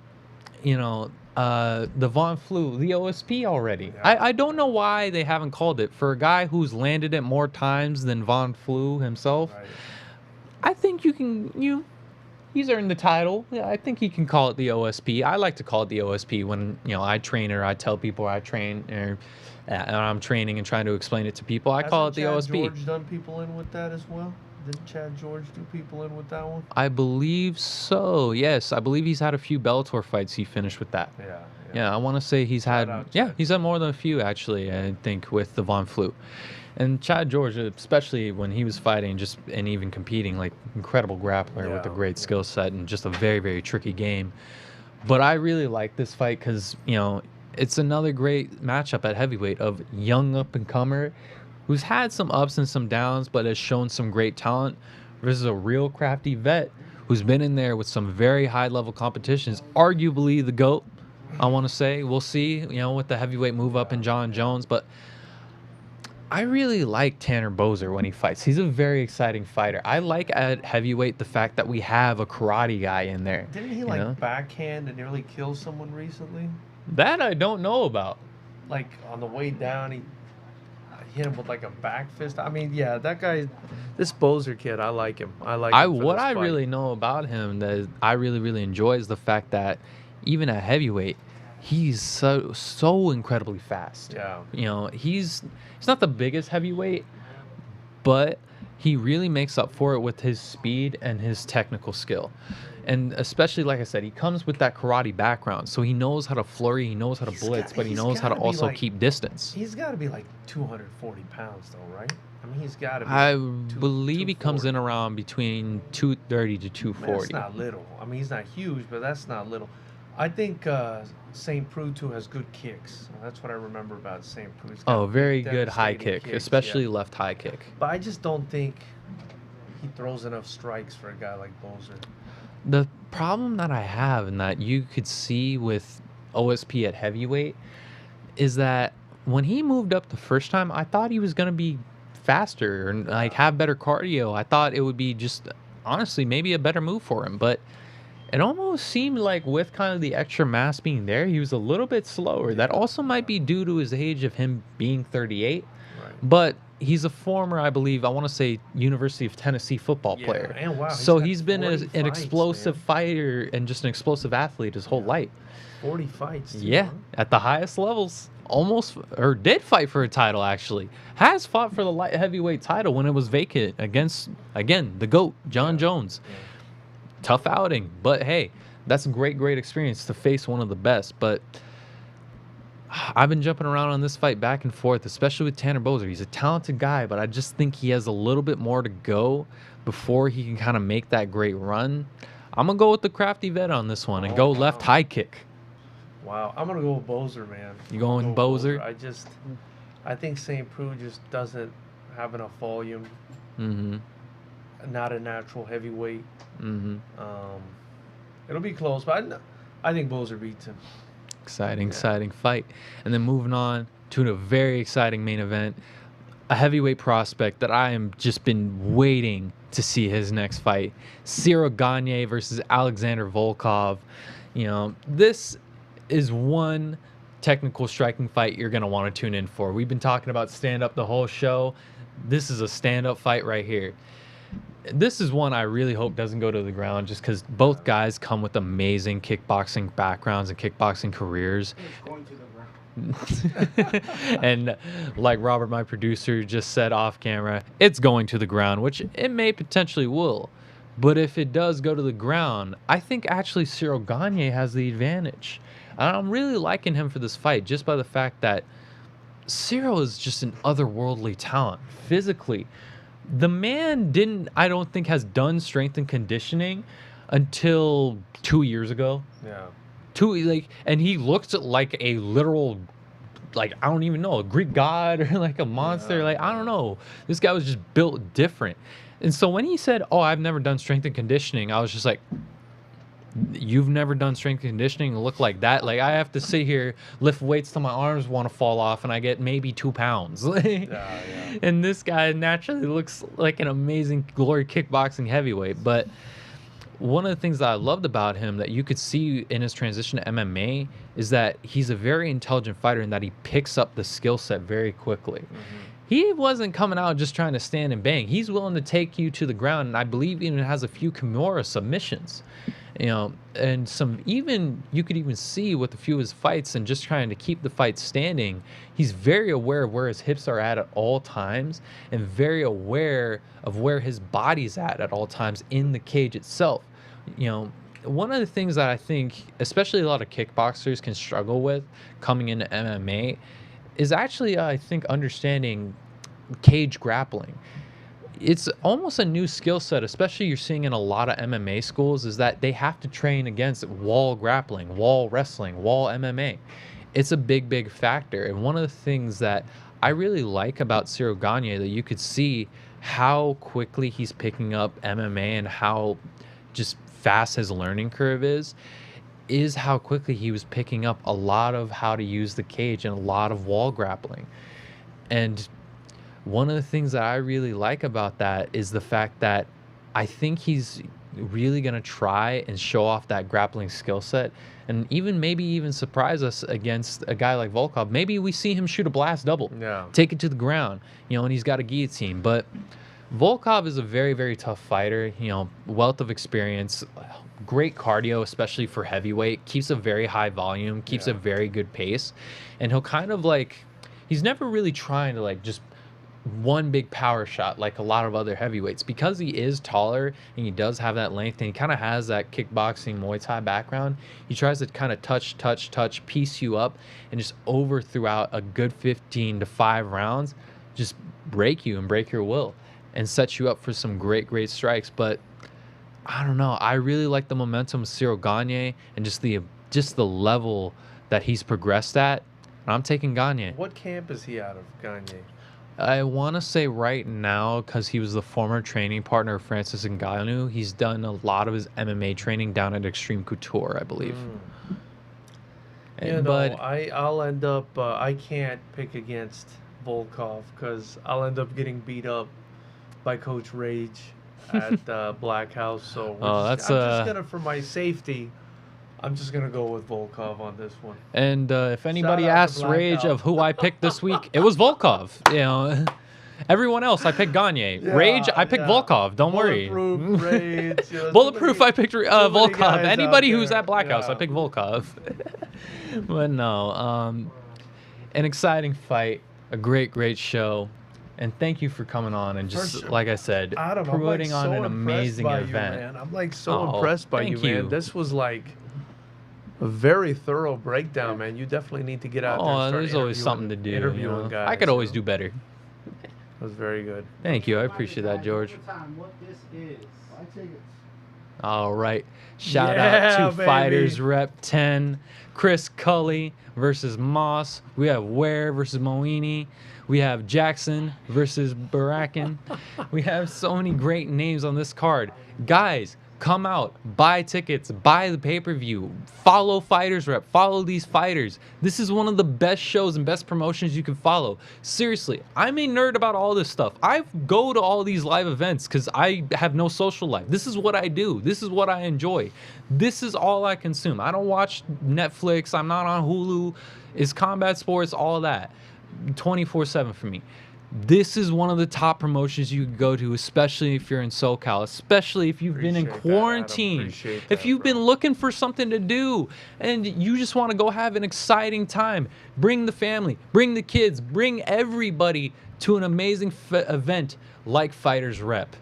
you know, the Von Flue, the OSP already. Yeah. I don't know why they haven't called it. For a guy who's landed it more times than Von Flue himself, Right. I think he's earned the title. Yeah, I think he can call it the OSP. I like to call it the OSP when, you know, I train or I tell people I train or and I'm training and trying to explain it to people. I call it the Hasn't OSP. Chad George done people in with that as well? Didn't Chad George do people in with that one? I believe so. Yes, I believe he's had a few Bellator fights he finished with that. Yeah. Yeah, I want to say he's had. out Yeah, Chad. he's had more than a few actually. I think with the Von Flue, and Chad George, especially when he was fighting, and even competing, like incredible grappler with a Yeah. great skill set and just a very, very tricky game. But I really like this fight because, you know, it's another great matchup at heavyweight of young up and comer who's had some ups and some downs, but has shown some great talent versus a real crafty vet who's been in there with some very high level competitions, arguably the GOAT. I want to say we'll see, you know, with the heavyweight move up in John Jones, but I really like Tanner Bozer when he fights. He's a very exciting fighter. I like at heavyweight the fact that we have a karate guy in there. Didn't he you like know? backhand and nearly kill someone recently? That I don't know about. Like on the way down, he hit him with like a back fist. I mean, yeah, that guy, this Bozer kid, I like him. I like. Him for What this I fight. really know about him that I really, really enjoy is the fact that even at heavyweight, he's so incredibly fast. Yeah. You know, he's not the biggest heavyweight, but he really makes up for it with his speed and his technical skill. And especially, like I said, he comes with that karate background, so he knows how to flurry, he knows how to blitz, but he he's knows how to gotta be also like- keep distance. He's got to be like 240 pounds, though, right? I mean, he's got to be. I two- believe he comes 240. in around between 230 to Man, 240. that's not little. I mean, he's not huge, but that's not little. I think St. Preux too has good kicks. That's what I remember about St. Preux. He's got Oh, very good high devastating kick, kicks, especially yeah. left high kick. But I just don't think he throws enough strikes for a guy like Bozer. The problem that I have, and that you could see with OSP at heavyweight, is that when he moved up the first time, I thought he was going to be faster and like have better cardio. I thought it would be just honestly maybe a better move for him, but it almost seemed like with kind of the extra mass being there, he was a little bit slower. That also might be due to his age of him being 38, Right. but he's a former, I believe, I want to say University of Tennessee football Yeah, player. and wow, So got he's been 40 an fights, explosive man. fighter and just an explosive athlete his whole life. 40 fights. Too, Yeah, huh? at the highest levels. Almost, or did fight for a title actually. Has fought for the light heavyweight title when it was vacant against, again, the GOAT, John Jones. Yeah. Tough outing, but hey, that's a great experience to face one of the best. But I've been jumping around on this fight back and forth, especially with Tanner Boser. He's a talented guy, but I just think he has a little bit more to go before he can kind of make that great run. I'm going to go with the crafty vet on this one and Oh, go left wow. high kick. Wow, I'm gonna go with Bozer, man. You I'm gonna going go with Bozer? I think St. Preux just doesn't have enough volume. Mm-hmm. Not a natural heavyweight. Mm-hmm. It'll be close, but I think Bozer beats him. Exciting fight. And then moving on to a very exciting main event, a heavyweight prospect that I am just been waiting to see his next fight. Cyril Gane versus Alexander Volkov. You know, this is one technical striking fight you're going to want to tune in for. We've been talking about stand-up the whole show. This is a stand-up fight right here. This is one I really hope doesn't go to the ground just because both guys come with amazing kickboxing backgrounds and kickboxing careers. It's going to the ground. And like Robert, my producer, just said off camera, it's going to the ground, which it may potentially will. But if it does go to the ground, I think actually Cyril Gane has the advantage. And I'm really liking him for this fight just by the fact that Cyril is just an otherworldly talent physically. The man I don't think has done strength and conditioning until 2 years ago. Yeah. And he looks like a literal, like, I don't even know, a Greek god or like a monster. Yeah. Like, I don't know. This guy was just built different. And so when he said, "Oh, I've never done strength and conditioning," I was just like, "You've never done strength and conditioning and look like that? Like, I have to sit here, lift weights till my arms want to fall off and I get maybe 2 pounds." Yeah. And this guy naturally looks like an amazing glory kickboxing heavyweight. But one of the things that I loved about him that you could see in his transition to MMA is that he's a very intelligent fighter and that he picks up the skill set very quickly. He wasn't coming out just trying to stand and bang. He's willing to take you to the ground, and I believe even has a few Kimura submissions. You know, and you could even see with a few of his fights and just trying to keep the fight standing, he's very aware of where his hips are at all times and very aware of where his body's at all times in the cage itself. You know, one of the things that I think, especially a lot of kickboxers can struggle with coming into MMA is actually, I think, understanding cage grappling. It's almost a new skill set, especially you're seeing in a lot of MMA schools, is that they have to train against wall grappling, wall wrestling, wall MMA. It's a big factor. And one of the things that I really like about Cyril Gane, that you could see how quickly he's picking up MMA and how just fast his learning curve is how quickly he was picking up a lot of how to use the cage and a lot of wall grappling. And one of the things that I really like about that is the fact that I think he's really going to try and show off that grappling skill set and maybe even surprise us against a guy like Volkov. Maybe we see him shoot a blast double, Yeah. take it to the ground, and he's got a guillotine. But Volkov is a very, very tough fighter. You know, wealth of experience, great cardio, especially for heavyweight. Keeps a very high volume, keeps a very good pace, and he'll kind of like, he's never really trying to like just one big power shot like a lot of other heavyweights, because he is taller and he does have that length and he kind of has that kickboxing Muay Thai background. He tries to kind of touch, piece you up and just over throughout a good 15 to 5 rounds, just break you and break your will and set you up for some great strikes. But I don't know, I really like the momentum of Cyril Gane and just the level that he's progressed at. And I'm taking Gane. What camp is he out of, Gagne? I want to say right now, because he was the former training partner of Francis Ngannou, he's done a lot of his MMA training down at Extreme Couture, I believe. But I'll end up, I can't pick against Volkov because I'll end up getting beat up by Coach Rage at Black House. So I'm just gonna, for my safety, I'm just gonna go with Volkov on this one. And if anybody Shout out to asks Black Rage House. of who I picked this week, it was Volkov. You know, everyone else I picked Gane. Rage, I picked Volkov. Don't worry. Bulletproof, Rage. Bulletproof, I picked Volkov. guys Anybody out who's there. at Black House, I Yeah. picked Volkov. But no, an exciting fight, a great show. And thank you for coming on and just, sure. like I said, Adam, putting on an impressed amazing by event. You, man. I'm like so Oh, impressed by thank you, man. you. This was like a very thorough breakdown, man. You definitely need to get out there. And Oh, start there's always interviewing- something to do. You Interviewing know? guys. I could always you do know? better. That was very good. Thank you. I appreciate that, George. What this is. Buy tickets. All right. Shout Yeah, out to baby. Fighters Rep 10, Chris Cully versus Moss. We have Ware versus Moini. We have Jackson versus Barakin. We have so many great names on this card. Guys, come out, buy tickets, buy the pay-per-view, follow Fighters Rep, follow these fighters. This is one of the best shows and best promotions you can follow. Seriously, I'm a nerd about all this stuff. I go to all these live events because I have no social life. This is what I do. This is what I enjoy. This is all I consume. I don't watch Netflix. I'm not on Hulu. It's combat sports, all that. 24/7 for me. This is one of the top promotions you could go to, especially if you're in SoCal, especially if you've been in Appreciate that, Adam. quarantine. Appreciate If that, you've been bro. looking for something to do and you just want to go have an exciting time, bring the family, bring the kids, bring everybody to an amazing event like Fighters Rep.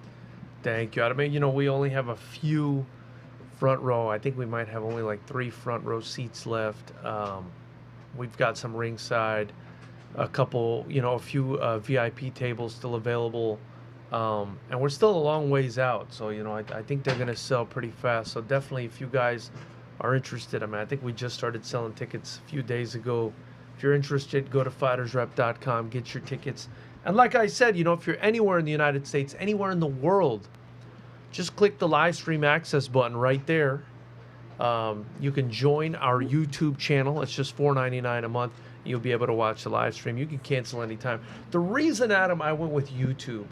Thank you. I mean, you know, we only have a few front row. I think we might have only like 3 front row seats left. We've got some ringside, a couple, you know, a few VIP tables still available. And we're still a long ways out. So, you know, I think they're going to sell pretty fast. So definitely if you guys are interested, I mean, I think we just started selling tickets a few days ago. If you're interested, go to fightersrep.com, get your tickets. And like I said, you know, if you're anywhere in the United States, anywhere in the world, just click the live stream access button right there. You can join our YouTube channel. It's just $4.99 a month. You'll be able to watch the live stream. You can cancel anytime. The reason, Adam, I went with YouTube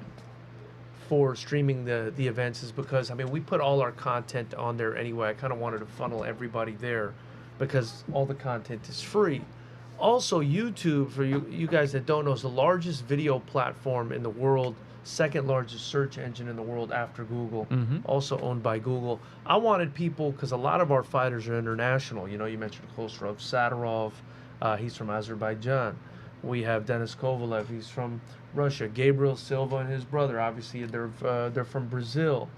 for streaming the events is because, I mean, we put all our content on there anyway. I kind of wanted to funnel everybody there because all the content is free. Also, YouTube, for you guys that don't know, is the largest video platform in the world, second largest search engine in the world after Google, also owned by Google. I wanted people, because a lot of our fighters are international. You know, you mentioned Khosrow Sadarov. He's from Azerbaijan. We have Denis Kovalev. He's from Russia. Gabriel Silva and his brother, obviously, they're from Brazil.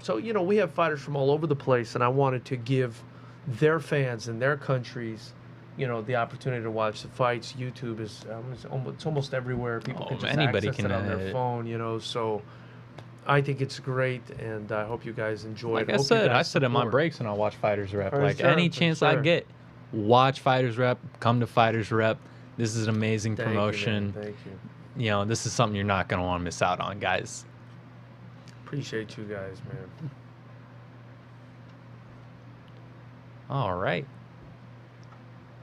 So, you know, we have fighters from all over the place, and I wanted to give their fans in their countries, you know, the opportunity to watch the fights. YouTube is it's almost everywhere. People can just anybody access can it on their phone, you know. So I think it's great, and I hope you guys enjoy Like it. I Hope you said, I guys sit in my support. breaks and I'll watch Fighters Rep. For Like sure, any for chance I sure. get, watch Fighters Rep. Come to Fighters Rep. This is an amazing Thank you, man. promotion. Thank you. You know, this is something you're not going to want to miss out on, guys. Appreciate you guys, man. All right.